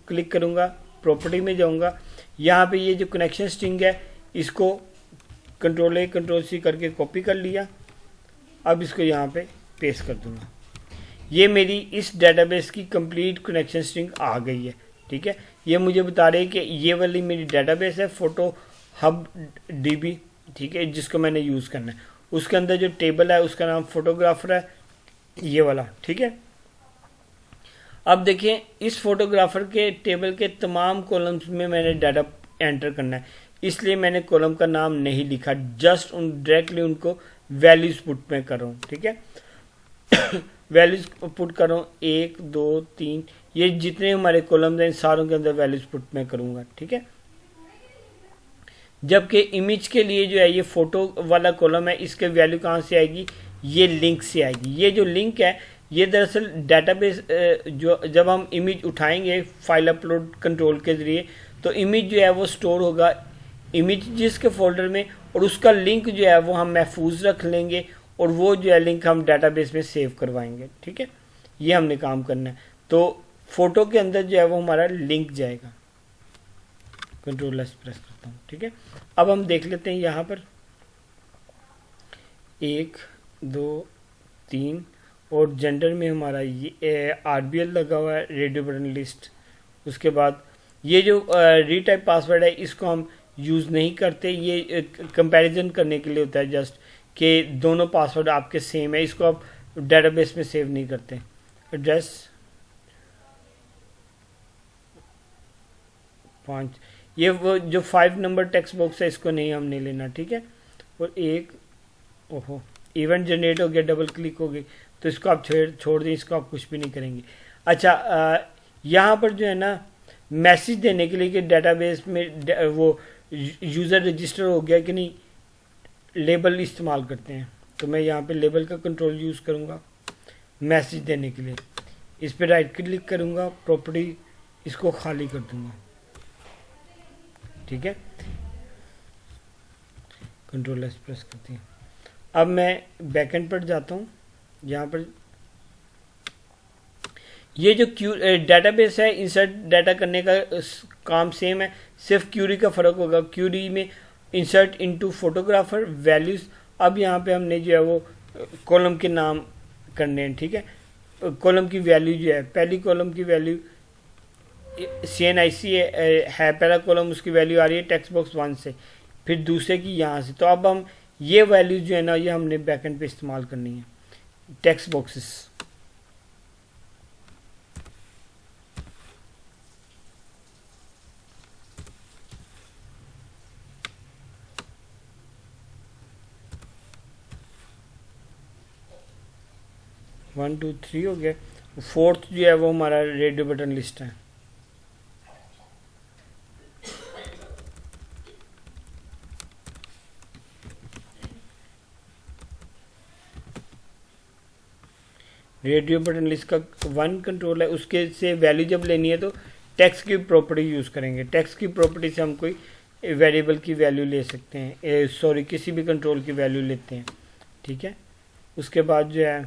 Speaker 1: क्लिक करूँगा, प्रॉपर्टी में जाऊँगा, यहाँ पे ये जो कनेक्शन स्ट्रिंग है इसको कंट्रोल A कंट्रोल C करके कॉपी कर लिया। अब इसको यहाँ पे पेस्ट कर दूँगा। ये मेरी इस डेटाबेस की कंप्लीट कनेक्शन स्ट्रिंग आ गई है। ठीक है, ये मुझे बता रही है कि ये वाली मेरी डेटाबेस है फोटो हब DB। ठीक है, जिसको मैंने यूज़ करना है, उसके अंदर जो टेबल है उसका नाम फोटोग्राफर है, ये वाला। ठीक है, अब देखिए इस फोटोग्राफर के टेबल के तमाम कॉलम्स में मैंने डाटा एंटर करना है, इसलिए मैंने कॉलम का नाम नहीं लिखा, जस्ट डायरेक्टली उनको वैल्यूज पुट में कर रहा हूँ। ठीक है, वैल्यूज पुट कर रहा हूँ 1 2 3, ये जितने हमारे कॉलम्स हैं सारों के अंदर वैल्यूज पुट में करूँगा। ठीक है, जबकि इमेज के लिए जो है ये फोटो वाला कॉलम है, इसके वैल्यू कहाँ से आएगी, ये लिंक से आएगी। ये जो लिंक है ये दरअसल डाटाबेस जो जब हम इमेज उठाएंगे फाइल अपलोड कंट्रोल के ज़रिए, तो इमेज जो है वो स्टोर होगा इमेजेस के फोल्डर में, और उसका लिंक जो है वो हम महफूज रख लेंगे और वो जो है लिंक हम डाटाबेस में सेव करवाएंगे। ठीक है, ये हमने काम करना है। तो फोटो के अंदर जो है वो हमारा लिंक जाएगा। कंट्रोल एस प्रेस करता हूँ। ठीक है, अब हम देख लेते हैं यहाँ पर 1 2 3 और जेंडर में हमारा ये RBL लगा हुआ है, रेडियो बटन लिस्ट। उसके बाद ये जो रीटाइप पासवर्ड है इसको हम यूज़ नहीं करते, ये कंपैरिजन करने के लिए होता है जस्ट कि दोनों पासवर्ड आपके सेम है, इसको आप डेटाबेस में सेव नहीं करते। एड्रेस 5, ये वो जो 5 नंबर टेक्स्ट बॉक्स है इसको नहीं हमने लेना। ठीक है, और एक ओहो इवेंट जनरेट हो गया, डबल क्लिक हो गई, तो इसको आप छोड़ दें, इसको आप कुछ भी नहीं करेंगे। अच्छा, यहाँ पर जो है ना मैसेज देने के लिए कि डेटाबेस में वो यूज़र रजिस्टर हो गया कि नहीं, लेबल इस्तेमाल करते हैं, तो मैं यहाँ पे लेबल का कंट्रोल यूज़ करूँगा मैसेज देने के लिए। इस पर राइट क्लिक करूँगा, प्रॉपर्टी इसको खाली कर दूँगा। ठीक है, कंट्रोल एस प्रेस करते हैं। अब मैं बैकएंड पर जाता हूँ। यहाँ पर ये जो डेटाबेस है इंसर्ट डाटा करने का काम सेम है, सिर्फ क्यूरी का फ़र्क होगा। क्यूरी में इंसर्ट इनटू फोटोग्राफर वैल्यूज़, अब यहाँ पे हमने जो है वो कॉलम के नाम करने हैं। ठीक है, कॉलम की वैल्यू जो है, पहली कॉलम की वैल्यू CNIC है पहला कॉलम, उसकी वैल्यू आ रही है टेक्स्ट बॉक्स 1 से, फिर दूसरे की यहाँ से। तो अब हम ये वैल्यूज जो है ना ये हमने बैकएंड पे इस्तेमाल करनी है, text boxes. One two three हो गया, फोर्थ जो है वो हमारा रेडियो बटन लिस्ट है। रेडियो बटन लिस्ट का 1 कंट्रोल है, उसके से वैल्यू जब लेनी है तो टेक्स्ट की प्रॉपर्टी यूज़ करेंगे। टेक्स्ट की प्रॉपर्टी से हम कोई वेरिएबल की वैल्यू ले सकते हैं, सॉरी किसी भी कंट्रोल की वैल्यू लेते हैं। ठीक है, उसके बाद जो है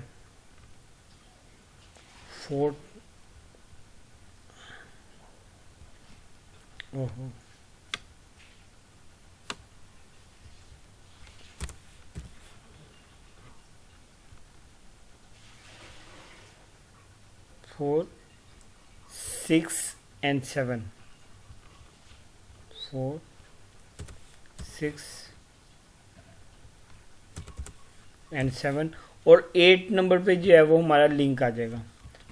Speaker 1: 4 ओहो 4 6 and 7 4 6 and 7 और 8 नंबर पे जो है वो हमारा लिंक आ जाएगा।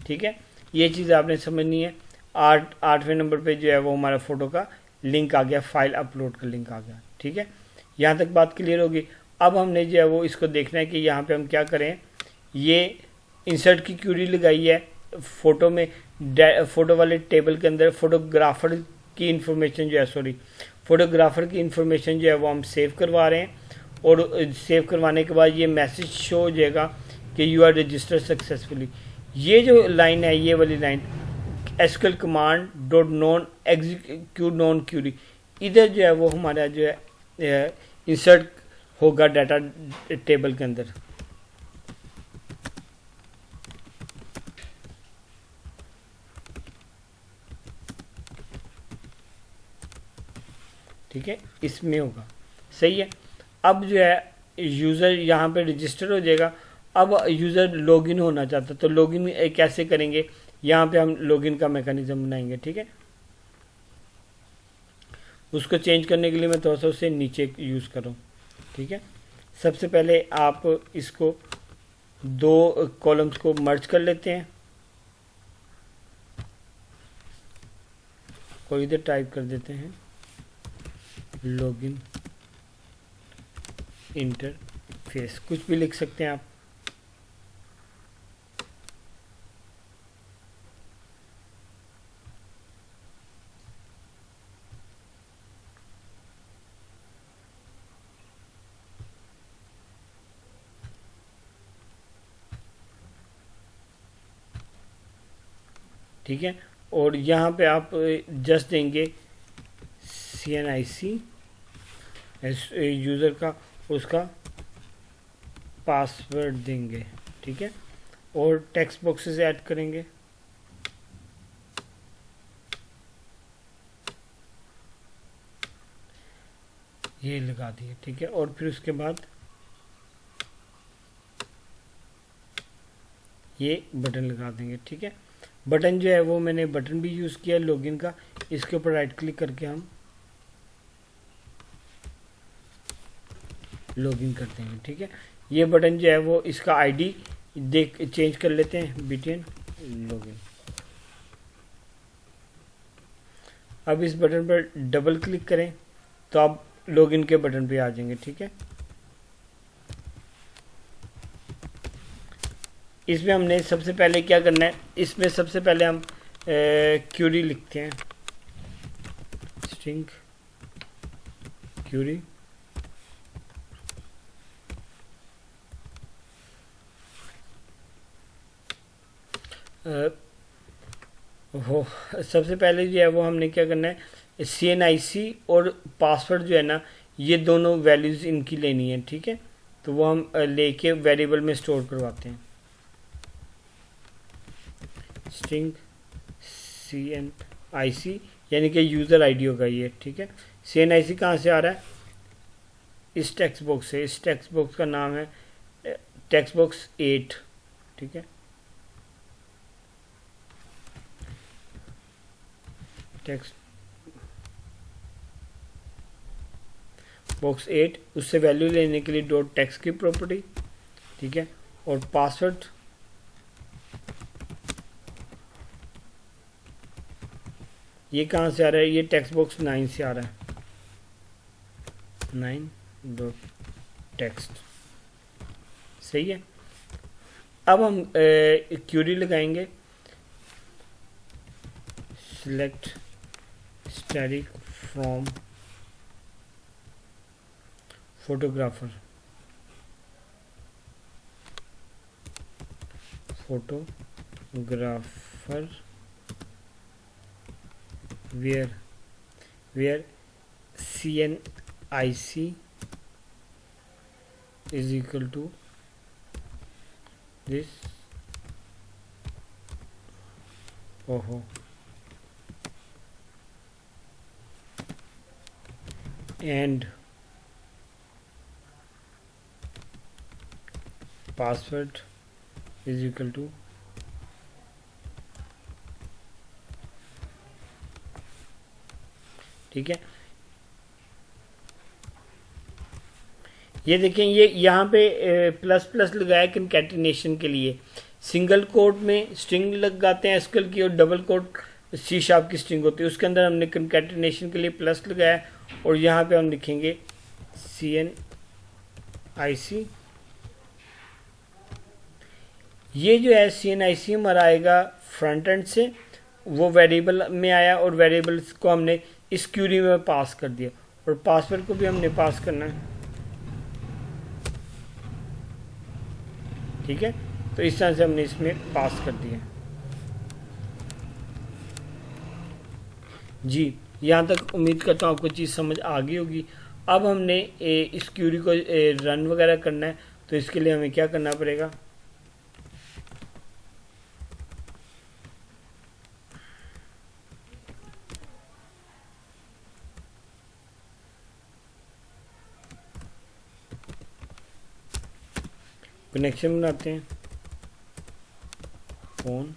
Speaker 1: ठीक है, ये चीज़ आपने समझनी है। 8वें नंबर पे जो है वो हमारा फ़ोटो का लिंक आ गया, फाइल अपलोड का लिंक आ गया। ठीक है, यहाँ तक बात क्लियर होगी। अब हमने जो है वो इसको देखना है कि यहाँ पे हम क्या करें। ये इंसर्ट की क्यूरी लगाई है फ़ोटो में, फ़ोटो वाले टेबल के अंदर फोटोग्राफर की इंफॉर्मेशन जो है, सॉरी फोटोग्राफर की इंफॉर्मेशन जो है वो हम सेव करवा रहे हैं, और सेव करवाने के बाद ये मैसेज शो हो जाएगा कि यू आर रजिस्टर्ड सक्सेसफुली। ये जो लाइन है, ये वाली line SQL command dot non execute non query, इधर जो है वो हमारा जो है इंसर्ट होगा डाटा टेबल के अंदर। ठीक है, इसमें होगा, सही है। अब जो है यूज़र यहाँ पे रजिस्टर हो जाएगा। अब यूज़र लॉगिन होना चाहता है, तो लॉगिन कैसे करेंगे, यहाँ पे हम लॉगिन का मैकेनिज्म बनाएंगे। ठीक है, उसको चेंज करने के लिए मैं थोड़ा सा उसे नीचे यूज़ करूँ। ठीक है, सबसे पहले आप इसको 2 कॉलम्स को मर्ज कर लेते हैं। और इधर टाइप कर देते हैं लॉगिन इंटरफेस, कुछ भी लिख सकते हैं आप। ठीक है, और यहाँ पे आप जस्ट देंगे CNIC यूज़र का, उसका पासवर्ड देंगे। ठीक है, और टेक्स्ट बॉक्सेस ऐड करेंगे। ये लगा दिए। ठीक है, और फिर उसके बाद ये बटन लगा देंगे। ठीक है, बटन जो है वो मैंने बटन भी यूज़ किया लॉगिन का, इसके ऊपर राइट क्लिक करके हम लॉगिन कर देंगे। ठीक है, ये बटन जो है वो इसका आईडी देख चेंज कर लेते हैं, BTN लॉगिन। अब इस बटन पर डबल क्लिक करें तो आप लॉगिन के बटन पे आ जाएंगे। ठीक है, इसमें हमने सबसे पहले क्या करना है, इसमें सबसे पहले हम क्यूरी लिखते हैं, स्ट्रिंग क्यूरी। सबसे पहले जो है वो हमने क्या करना है, CNIC और पासवर्ड जो है ना, ये दोनों वैल्यूज़ इनकी लेनी है। ठीक है, तो वो हम लेके वेरिएबल में स्टोर करवाते हैं। स्ट्रिंग CNIC यानी कि यूज़र आईडी होगा ये। ठीक है, CNIC कहाँ से आ रहा है, इस टेक्स्ट बॉक्स से। इस टेक्स्ट बॉक्स का नाम है टेक्स्ट बॉक्स 8। ठीक है, टेक्स्ट बॉक्स 8, उससे वैल्यू लेने के लिए डॉट टेक्स्ट की प्रॉपर्टी। ठीक है, और पासवर्ड ये कहाँ से आ रहा है, ये टेक्स्ट बॉक्स 9 से आ रहा है, 9 डॉट टेक्स्ट। सही है, अब हम क्यूरी लगाएंगे, select static from photographer, where CNIC is equal to this and password is equal to ठीक है। ये देखें, ये यहाँ पे प्लस प्लस लगाया कंकैटिनेशन के लिए। सिंगल कोट में स्ट्रिंग लगाते हैं एसक्यूएल की, और डबल कोट C# की स्ट्रिंग होती है, उसके अंदर हमने कंकैटिनेशन के लिए प्लस लगाया, और यहाँ पे हम लिखेंगे CNIC। ये जो है CNIC हमारा आएगा फ्रंट एंड से, वो वेरिएबल में आया, और वेरिएबल्स को हमने इस क्यूरी में पास कर दिया, और पासवर्ड को भी हमने पास करना है। ठीक है, तो इस तरह से हमने इसमें पास कर दिया। जी, यहाँ तक उम्मीद करता हूँ आपको चीज़ समझ आ गई होगी। अब हमने इस क्यूरी को रन वगैरह करना है, तो इसके लिए हमें क्या करना पड़ेगा, कनेक्शन बनाते हैं, फोन,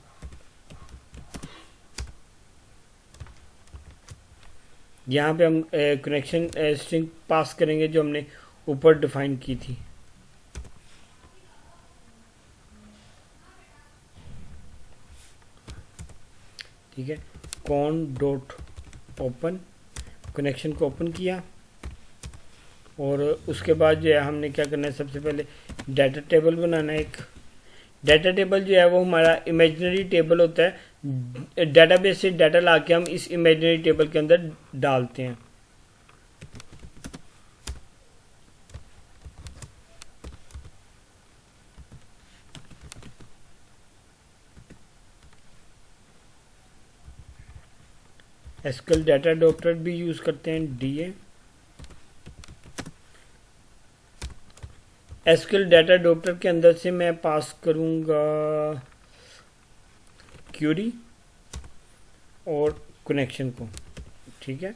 Speaker 1: यहाँ पे हम कनेक्शन स्ट्रिंग पास करेंगे जो हमने ऊपर डिफाइन की थी। ठीक है, कॉन डॉट ओपन, कनेक्शन को ओपन किया और उसके बाद जो है हमने क्या करना है, सबसे पहले डाटा टेबल बनाना है। एक डाटा टेबल जो है वो हमारा इमेजिनरी टेबल होता है, डाटाबेस से डाटा ला के हम इस इमेजिनरी टेबल के अंदर डालते हैं। एसक्यूएल डाटा अडॉप्टर भी यूज करते हैं, डीए। एसक्यूएल डाटा अडॉप्टर के अंदर से मैं पास करूंगा क्यूरी और कनेक्शन को, ठीक है।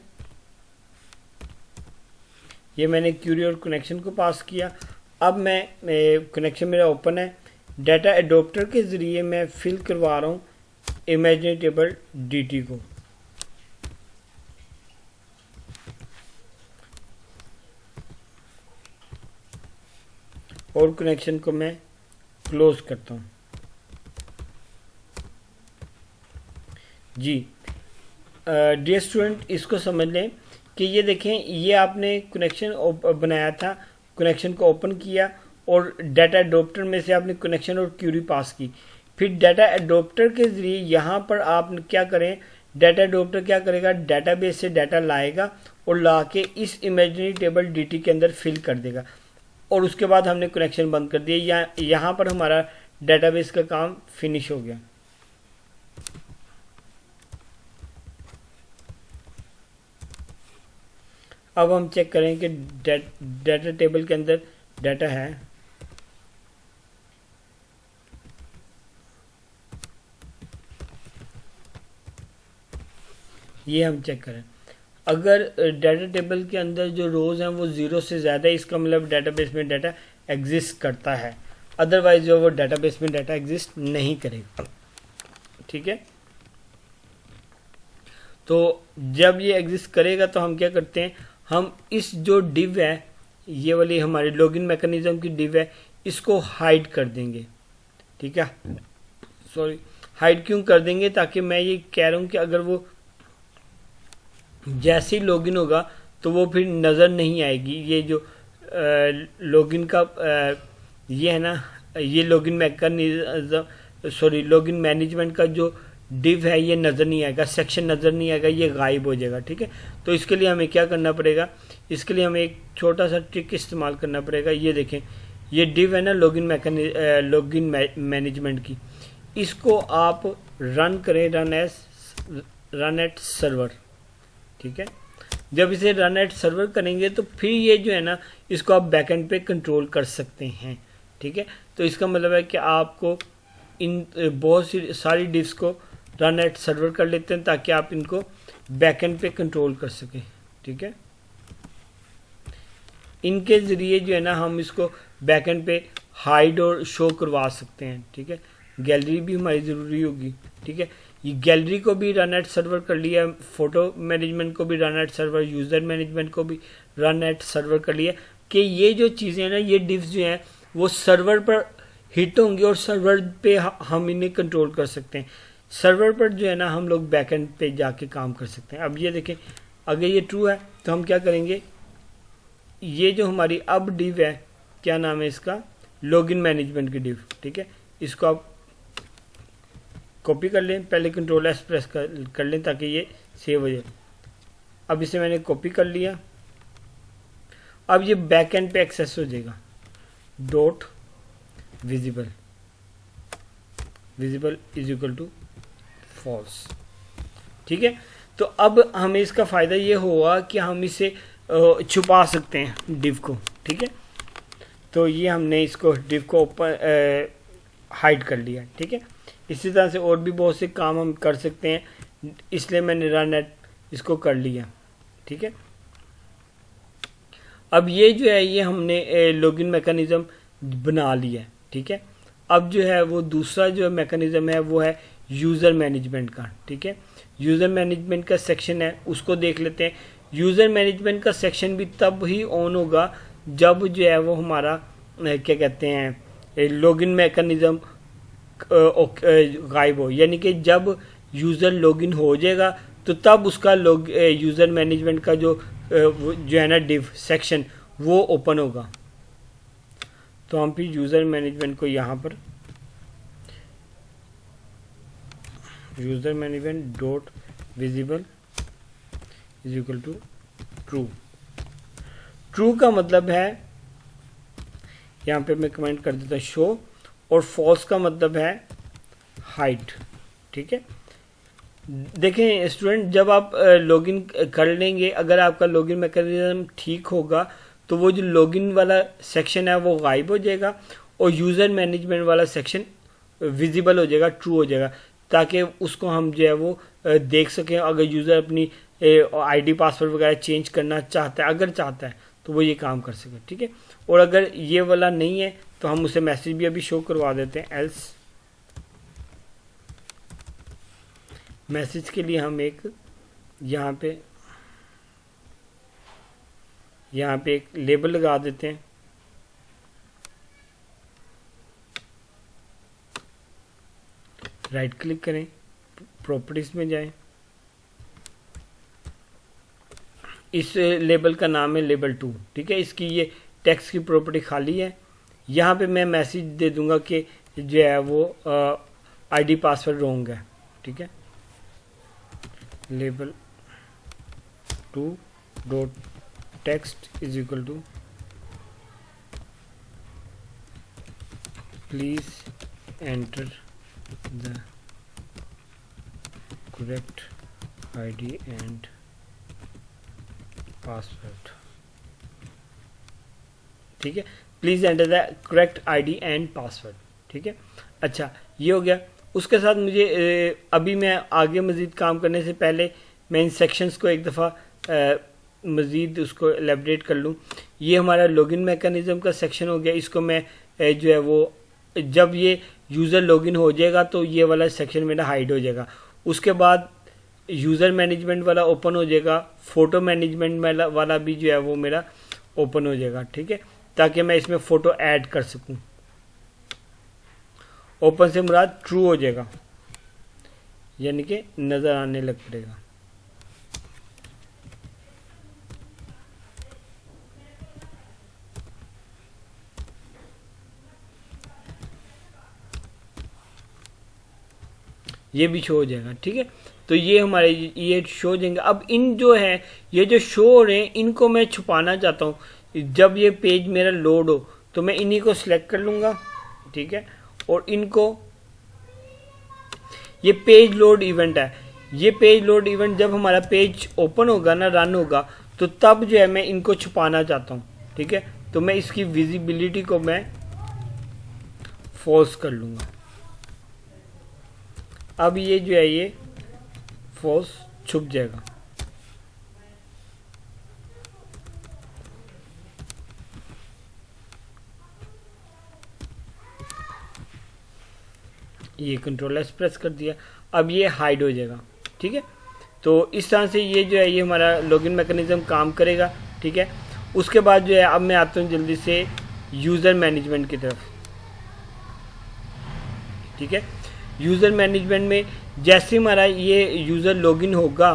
Speaker 1: ये मैंने क्यूरी और कनेक्शन को पास किया। अब मैं कनेक्शन मेरा ओपन है, डाटा अडॉप्टर के ज़रिए मैं फिल करवा रहा हूँ इमेजिनरी टेबल डीटी को। और कनेक्शन को मैं क्लोज करता हूँ जी। डियर स्टूडेंट, इसको समझ लें कि ये देखें, ये आपने कनेक्शन बनाया था, कनेक्शन को ओपन किया और डाटा अडॉप्टर में से आपने कनेक्शन और क्यूरी पास की। फिर डाटा अडॉप्टर के ज़रिए यहाँ पर आप क्या करें, डाटा अडॉप्टर क्या करेगा, डाटाबेस से डाटा लाएगा और ला के इस इमेजिनरी टेबल डीटी के अंदर फिल कर देगा और उसके बाद हमने कनेक्शन बंद कर दिया। यहाँ पर हमारा डाटाबेस का काम फिनिश हो गया। अब हम चेक करें कि डाटा टेबल के अंदर डाटा है। ये हम चेक करें, अगर डाटा टेबल के अंदर जो रोज़ हैं वो 0 से ज़्यादा है, इसका मतलब डाटाबेस में डाटा एग्जिस्ट करता है, अदरवाइज जो वो डाटाबेस में डाटा एग्जिस्ट नहीं करेगा, ठीक है। तो जब ये एग्जिस्ट करेगा तो हम क्या करते हैं, हम इस जो डिव है, ये वाली हमारी लॉगिन मैकेनिज्म की डिव है, इसको हाइड कर देंगे, ठीक है। सॉरी, हाइड क्यों कर देंगे, ताकि मैं ये कह रहा हूँ कि अगर वो जैसे ही लॉगिन होगा तो वो फिर नज़र नहीं आएगी। ये जो लॉगिन का ये है ना, ये login mechanism, sorry login management का जो डिव है ये नज़र नहीं आएगा, सेक्शन नज़र नहीं आएगा, ये गायब हो जाएगा, ठीक है। तो इसके लिए हमें क्या करना पड़ेगा, इसके लिए हमें एक छोटा सा ट्रिक इस्तेमाल करना पड़ेगा। ये देखें, ये डिव है ना लॉगिन मैनेजमेंट की, इसको आप रन करें, रन एट सर्वर, ठीक है। जब इसे रन एट सर्वर करेंगे तो फिर ये जो है ना, इसको आप बैकएंड पे कंट्रोल कर सकते हैं, ठीक है। तो इसका मतलब है कि आपको इन बहुत सी सारी डिव्स को रन एट सर्वर कर लेते हैं ताकि आप इनको बैकएंड पे कंट्रोल कर सकें, ठीक है। इनके ज़रिए जो है ना हम इसको बैकएंड पे हाइड और शो करवा सकते हैं, ठीक है। गैलरी भी हमारी ज़रूरी होगी, ठीक है। ये गैलरी को भी रन एट सर्वर कर लिया, फोटो मैनेजमेंट को भी run at server, user management को भी रन एट सर्वर कर लिया, कि ये जो चीज़ें हैं ना, ये डिव्स जो हैं वो सर्वर पर हिट होंगी और सर्वर पे हम इन्हें कंट्रोल कर सकते हैं। सर्वर पर जो है ना हम लोग बैकएंड पे जाके काम कर सकते हैं। अब ये देखें, अगर ये ट्रू है तो हम क्या करेंगे, ये जो हमारी अब डिव है, क्या नाम है इसका, लॉगिन मैनेजमेंट की डिव, ठीक है। इसको आप कॉपी कर लें, पहले कंट्रोल एस प्रेस कर लें ताकि ये सेव हो जाए। अब इसे मैंने कॉपी कर लिया, अब ये बैकएंड पे एक्सेस हो जाएगा, dot visible, visible is equal to false, ठीक है। तो अब हमें इसका फ़ायदा ये हुआ कि हम इसे छुपा सकते हैं डिव को, ठीक है। तो ये हमने इसको डिव को ओपन हाइड कर लिया, ठीक है। इसी तरह से और भी बहुत से काम हम कर सकते हैं, इसलिए मैंने रन एट इसको कर लिया, ठीक है। अब ये जो है ये हमने लॉगिन मैकेनिज्म बना लिया है, ठीक है। अब जो है वो दूसरा जो मैकेनिज्म है वो है यूज़र मैनेजमेंट का, ठीक है। यूज़र मैनेजमेंट का सेक्शन है, उसको देख लेते हैं। यूज़र मैनेजमेंट का सेक्शन भी तब ही ऑन होगा जब जो है वो हमारा क्या कहते हैं, लॉगिन मैकेनिज्म गायब हो, यानी कि जब यूज़र लॉगिन हो जाएगा तो तब उसका यूज़र मैनेजमेंट का जो है ना डिव सेक्शन वो ओपन होगा। तो हम फिर यूज़र मैनेजमेंट को यहाँ पर user management dot visible is equal to true. True का मतलब है, यहाँ पे मैं कमेंट कर देता शो, और फॉल्स का मतलब है हाइड। ठीक है, देखें स्टूडेंट, जब आप लॉगिन कर लेंगे, अगर आपका लॉगिन मैकेनिज्म ठीक होगा तो वो जो लॉगिन वाला सेक्शन है वो गायब हो जाएगा और यूज़र मैनेजमेंट वाला सेक्शन विजिबल हो जाएगा, ट्रू हो जाएगा, ताकि उसको हम जो है वो देख सकें। अगर यूज़र अपनी आईडी पासवर्ड वगैरह चेंज करना चाहता है, अगर चाहता है तो वो ये काम कर सके। ठीक है, और अगर ये वाला नहीं है तो हम उसे मैसेज भी अभी शो करवा देते हैं। एल्स मैसेज के लिए हम एक यहाँ पे एक लेबल लगा देते हैं। राइट क्लिक करें, प्रॉपर्टीज में जाएं, इस लेबल का नाम है लेबल 2। ठीक है, इसकी ये टेक्स्ट की प्रॉपर्टी खाली है। यहाँ पे मैं मैसेज दे दूंगा कि जो है वो आईडी पासवर्ड रॉन्ग है। ठीक है, label 2 dot text is equal to please enter the correct ID and password. ठीक है, please enter the correct ID and password. ठीक है, अच्छा ये हो गया। उसके साथ मुझे अभी मैं आगे मज़ीद काम करने से पहले मैं इन सेक्शंस को एक दफ़ा मज़ीद उसको एलेबरेट कर लूँ। ये हमारा लॉगिन मैकेनिज़्म का सेक्शन हो गया। इसको मैं जो है वो जब ये यूज़र लॉगिन हो जाएगा तो ये वाला सेक्शन मेरा हाइड हो जाएगा। उसके बाद यूज़र मैनेजमेंट वाला ओपन हो जाएगा, फ़ोटो मैनेजमेंट वाला भी जो है वो मेरा ओपन हो जाएगा। ठीक है, ताकि मैं इसमें फ़ोटो ऐड कर सकूँ। ओपन से मुराद ट्रू हो जाएगा, यानी कि नज़र आने लग पड़ेगा। ये भी शो हो जाएगा। ठीक है, तो ये हमारे ये शो हो जाएंगे। अब इन जो है ये जो शो हो रहे हैं इनको मैं छुपाना चाहता हूँ। जब ये पेज मेरा लोड हो तो मैं इन्हीं को सिलेक्ट कर लूँगा। ठीक है, और इनको ये पेज लोड इवेंट है। ये पेज लोड इवेंट जब हमारा पेज ओपन होगा ना, रन होगा, तो तब जो है मैं इनको छुपाना चाहता हूँ। ठीक है, तो मैं इसकी विजिबिलिटी को मैं फॉल्स कर लूँगा। अब ये जो है ये फॉल्स छुप जाएगा। ये कंट्रोल एस प्रेस कर दिया, अब ये हाइड हो जाएगा। ठीक है, तो इस तरह से ये जो है ये हमारा लॉगिन मैकेनिज्म काम करेगा। ठीक है, उसके बाद जो है अब मैं आता हूँ जल्दी से यूज़र मैनेजमेंट की तरफ। ठीक है, यूज़र मैनेजमेंट में जैसे हमारा ये यूज़र लॉगिन होगा,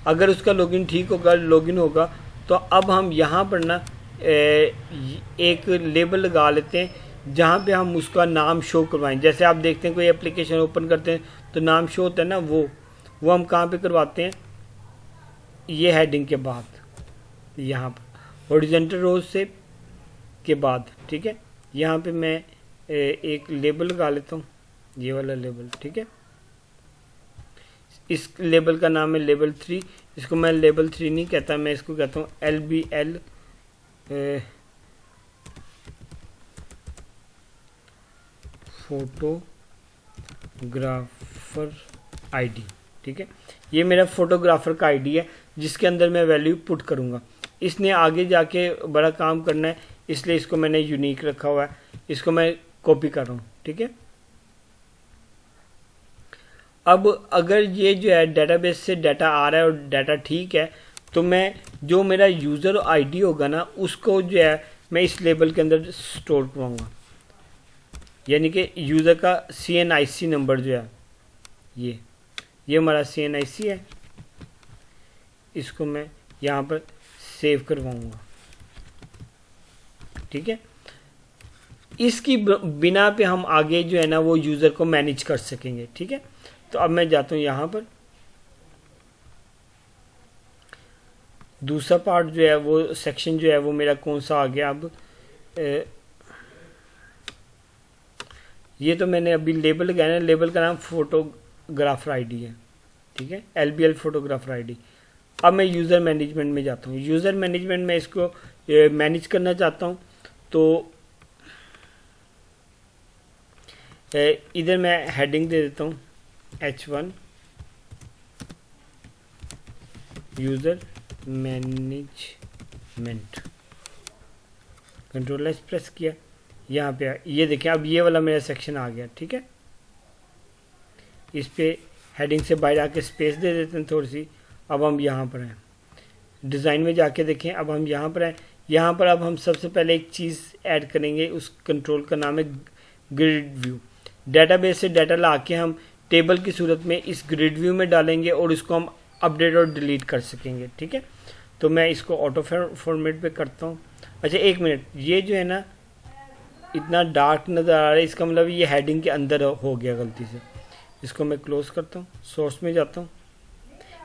Speaker 1: अगर उसका लॉगिन ठीक होगा, लॉगिन होगा, तो अब हम यहाँ पर ना एक लेबल लगा लेते हैं जहाँ पे हम उसका नाम शो करवाएं। जैसे आप देखते हैं कोई एप्लीकेशन ओपन करते हैं तो नाम शो होता है ना, वो हम कहाँ पे करवाते हैं, ये हेडिंग के बाद, यहाँ पर हॉरिजॉन्टल रोज से के बाद। ठीक है, यहाँ पे मैं एक लेबल लगा लेता हूँ, ये वाला लेबल। ठीक है, इस लेबल का नाम है लेबल 3। इसको मैं लेबल 3 नहीं कहता, मैं इसको कहता हूँ LBL फोटोग्राफर आईडी। ठीक है, ये मेरा फोटोग्राफर का आईडी है जिसके अंदर मैं वैल्यू पुट करूँगा। इसने आगे जाके बड़ा काम करना है, इसलिए इसको मैंने यूनिक रखा हुआ है। इसको मैं कॉपी कर रहा हूँ। ठीक है, अब अगर ये जो है डेटाबेस से डाटा आ रहा है और डाटा ठीक है, तो मैं जो मेरा यूज़र आईडी होगा ना, उसको जो है मैं इस लेबल के अंदर स्टोर करवाऊँगा। यानी कि यूज़र का CNIC नंबर जो है ये हमारा CNIC है, इसको मैं यहाँ पर सेव करवाऊंगा। ठीक है, इसकी बिना पे हम आगे जो है ना वो यूज़र को मैनेज कर सकेंगे। ठीक है, तो अब मैं जाता हूँ यहाँ पर, दूसरा पार्ट जो है वो सेक्शन जो है वो मेरा कौन सा आ गया। अब ये तो मैंने अभी लेबल लगाया है, लेबल का नाम फोटोग्राफर आईडी है। ठीक है, LBL फोटोग्राफर आईडी। अब मैं यूज़र मैनेजमेंट में जाता हूँ। यूज़र मैनेजमेंट में इसको मैनेज करना चाहता हूँ, तो इधर मैं हेडिंग दे देता हूँ H1 user management. Control S press किया, यहाँ पे ये देखें अब ये वाला मेरा सेक्शन आ गया। ठीक है, इस पे हेडिंग से बाहर आके स्पेस दे देते हैं थोड़ी सी। अब हम यहाँ पर हैं, डिज़ाइन में जाके देखें, अब हम यहाँ पर हैं। यहाँ पर अब हम सबसे पहले एक चीज़ ऐड करेंगे, उस कंट्रोल का नाम है ग्रिड व्यू। डेटाबेस से डाटा ला के हम टेबल की सूरत में इस ग्रिड व्यू में डालेंगे और इसको हम अपडेट और डिलीट कर सकेंगे। ठीक है, तो मैं इसको ऑटो फॉर्मेट पे करता हूँ। अच्छा एक मिनट, ये जो है ना इतना डार्क नज़र आ रहा है, इसका मतलब ये हेडिंग के अंदर हो गया गलती से। इसको मैं क्लोज करता हूँ, सोर्स में जाता हूँ,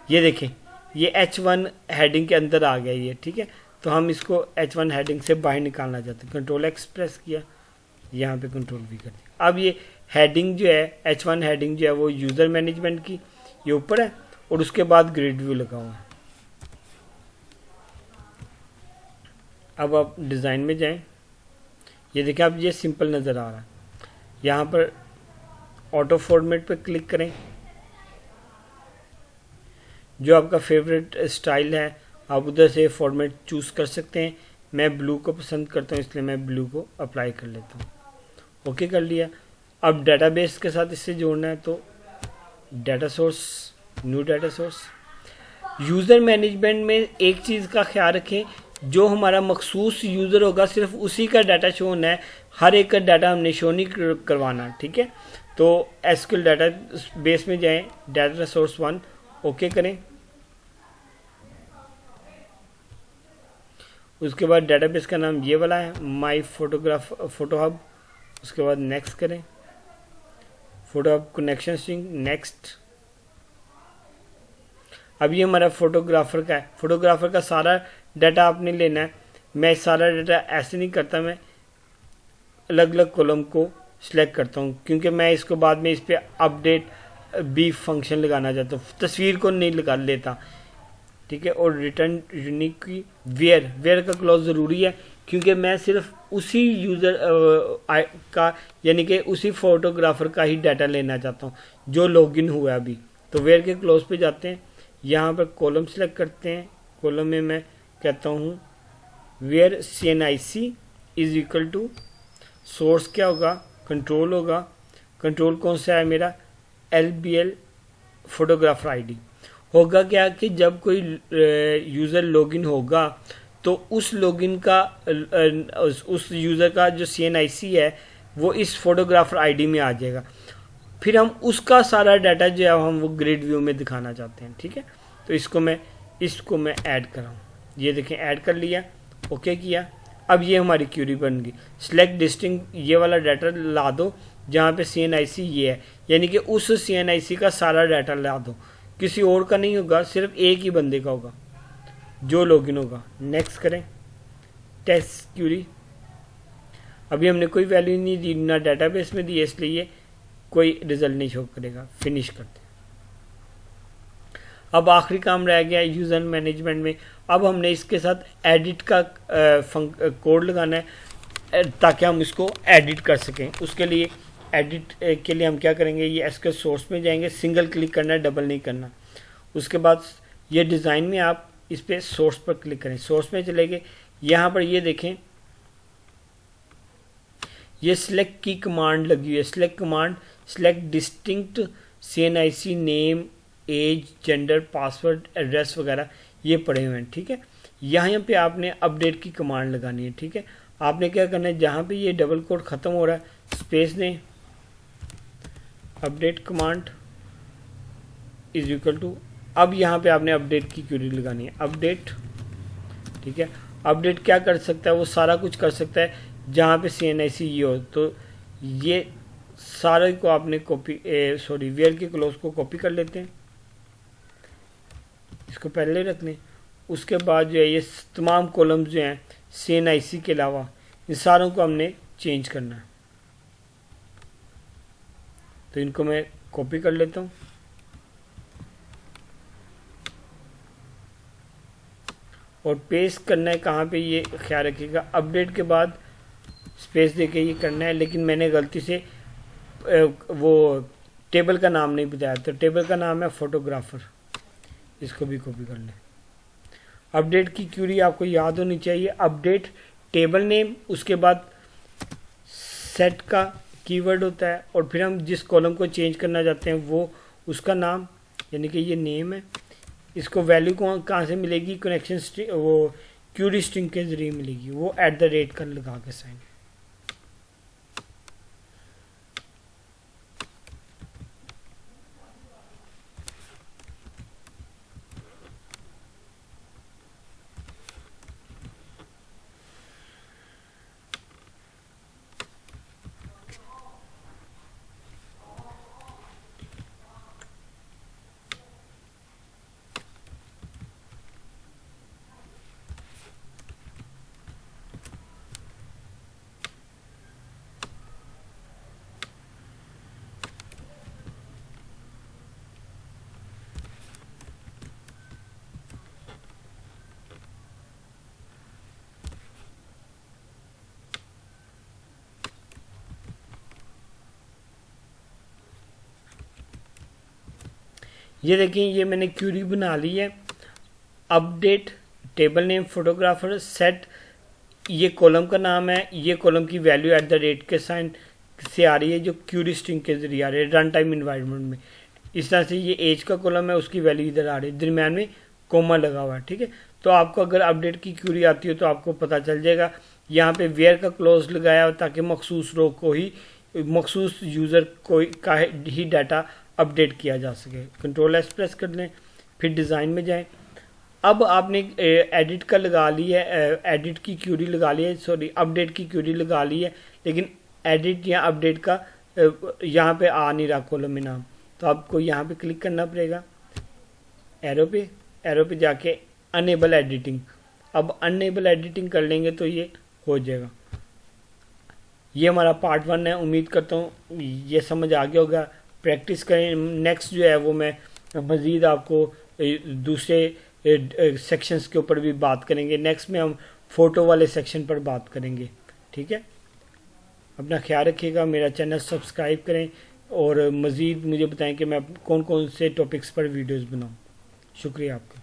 Speaker 1: ये देखें ये H1 हेडिंग के अंदर आ गया ये। ठीक है, तो हम इसको H1 हेडिंग से बाहर निकालना चाहते हैं। कंट्रोल एक्स प्रेस किया, यहाँ पे कंट्रोल V कर दिया। अब ये हेडिंग जो है H1 हेडिंग जो है वो यूज़र मैनेजमेंट की ये ऊपर है और उसके बाद ग्रिड व्यू लगा हुआ है। अब आप डिज़ाइन में जाएं, ये देखिए अब ये सिंपल नज़र आ रहा है। यहाँ पर ऑटो फॉर्मेट पे क्लिक करें, जो आपका फेवरेट स्टाइल है आप उधर से फॉर्मेट चूज़ कर सकते हैं। मैं ब्लू को पसंद करता हूँ, इसलिए मैं ब्लू को अप्लाई कर लेता हूँ। ओके कर लिया। अब डेटाबेस के साथ इससे जोड़ना है, तो data source, new data source. User management में एक चीज़ का ख्याल रखें, जो हमारा मखसूस यूज़र होगा सिर्फ उसी का डाटा शो होना है, हर एक का डाटा हमने शो नहीं करवाना। ठीक है, तो SQL डाटा बेस में जाएं, डाटा सोर्स 1 ओके करें। उसके बाद डाटाबेस का नाम ये वाला है, माई फोटो हब। उसके बाद नेक्स्ट करें, photo hub connection string next. अब ये हमारा फोटोग्राफर का है। फोटोग्राफर का सारा डाटा आपने लेना है। मैं सारा डाटा ऐसे नहीं करता, मैं अलग अलग कॉलम को सिलेक्ट करता हूँ, क्योंकि मैं इसको बाद में इस पर अपडेट भी फंक्शन लगाना चाहता हूँ, तस्वीर को नहीं लगा लेता। ठीक है, और रिटर्न यूनिक की वेयर का क्लॉज ज़रूरी है, क्योंकि मैं सिर्फ उसी यूज़र का यानी कि उसी फोटोग्राफर का ही डाटा लेना चाहता हूँ जो लॉगिन हुआ अभी। तो वेयर के क्लॉज पे जाते हैं, यहाँ पर कॉलम सेलेक्ट करते हैं। कॉलम में मैं कहता हूँ where CNIC is equal to source क्या होगा, कंट्रोल होगा। कंट्रोल कौन सा है मेरा, LBL फोटोग्राफर आईडी। होगा क्या कि जब कोई यूज़र लॉगिन होगा तो उस लॉगिन का उस यूज़र का जो CNIC है वो इस फोटोग्राफर आईडी में आ जाएगा। फिर हम उसका सारा डाटा जो है हम वो ग्रिड व्यू में दिखाना चाहते हैं। ठीक है, तो इसको मैं ऐड कराऊँ, ये देखें ऐड कर लिया, ओके किया। अब ये हमारी क्यूरी बन गई। सिलेक्ट डिस्टिंक्ट ये वाला डाटा ला दो जहाँ पे CNIC ये है, यानी कि उस CNIC का सारा डाटा ला दो, किसी और का नहीं होगा, सिर्फ एक ही बंदे का होगा जो लॉगिन होगा। नेक्स्ट करें, टेस्ट क्यूरी। अभी हमने कोई वैल्यू नहीं दी, ना डाटाबेस में दी है, इसलिए कोई रिजल्ट नहीं शो करेगा। फिनिश करते हैं। अब आखिरी काम रह गया यूज़र मैनेजमेंट में। अब हमने इसके साथ एडिट का कोड लगाना है ताकि हम इसको एडिट कर सकें। उसके लिए एडिट के लिए हम क्या करेंगे, ये SQL सोर्स में जाएंगे, सिंगल क्लिक करना है, डबल नहीं करना। उसके बाद ये डिज़ाइन में आप इस पर सोर्स पर क्लिक करें, सोर्स में चले गए। यहाँ पर ये देखें ये सिलेक्ट की कमांड लगी हुई है, select command, select distinct CNIC name, age, gender, password, address वगैरह ये पड़े हुए हैं। ठीक है, यहाँ पे आपने अपडेट की कमांड लगानी है। ठीक है, आपने क्या करना है, जहाँ पे ये डबल कोड ख़त्म हो रहा है स्पेस दें, update command, is equal to, अब यहाँ पे आपने अपडेट की क्यूरी लगानी है, अपडेट। ठीक है, अपडेट क्या कर सकता है, वो सारा कुछ कर सकता है जहाँ पे CNIC ये हो। तो ये सारे को आपने कॉपी वेयर के क्लोज को कॉपी कर लेते हैं, इसको पहले रख लें। उसके बाद जो है ये तमाम कॉलम्स जो हैं CNIC के अलावा इन सारों को हमने चेंज करना है। तो इनको मैं कॉपी कर लेता हूँ और पेस्ट करना है कहाँ पे, ये ख्याल रखिएगा अपडेट के बाद स्पेस देके ये करना है। लेकिन मैंने गलती से वो टेबल का नाम नहीं बताया, तो टेबल का नाम है फोटोग्राफर, इसको भी कॉपी कर लें। अपडेट की क्यूरी आपको याद होनी चाहिए, अपडेट टेबल नेम, उसके बाद सेट का कीवर्ड होता है और फिर हम जिस कॉलम को चेंज करना चाहते हैं वो उसका नाम, यानी कि ये नेम है। इसको वैल्यू को कहाँ से मिलेगी, कनेक्शन स्ट्रिंग, वो क्यूरी स्ट्रिंग के जरिए मिलेगी, वो @ का लगा के साइन। ये देखिए, ये मैंने क्यूरी बना ली है। Update table name photographer, set ये कॉलम का नाम है, ये कॉलम की वैल्यू @ के साइन से आ रही है जो क्यूरी स्ट्रिंग के जरिए आ रही है रन टाइम इन्वायरमेंट में। इस तरह से ये एज का कॉलम है, उसकी वैल्यू इधर आ रही है, दरम्यान में कोमा लगा हुआ है। ठीक है, तो आपको अगर अपडेट की क्यूरी आती हो तो आपको पता चल जाएगा। यहाँ पे वेयर का क्लोज लगाया हो ताकि मखसूस रो को ही, मखसूस यूज़र को का ही डाटा अपडेट किया जा सके। Ctrl+S प्रेस कर लें, फिर डिज़ाइन में जाएं। अब आपने एडिट का लगा ली है, एडिट की क्यूरी लगा ली है, सॉरी अपडेट की क्यूरी लगा ली है, लेकिन एडिट या अपडेट का यहाँ पे आ नहीं रहा कॉलम में नाम। तो आपको यहाँ पे क्लिक करना पड़ेगा, एरो पे जाके अनेबल एडिटिंग। अब अनेबल एडिटिंग कर लेंगे तो ये हो जाएगा। ये हमारा पार्ट 1 है, उम्मीद करता हूँ ये समझ आ गया होगा। प्रैक्टिस करें, नेक्स्ट जो है वो मैं मज़ीद आपको दूसरे सेक्शंस के ऊपर भी बात करेंगे। नेक्स्ट में हम फ़ोटो वाले सेक्शन पर बात करेंगे। ठीक है, अपना ख्याल रखिएगा, मेरा चैनल सब्सक्राइब करें और मज़ीद मुझे बताएं कि मैं कौन कौन से टॉपिक्स पर वीडियोस बनाऊं। शुक्रिया आपका।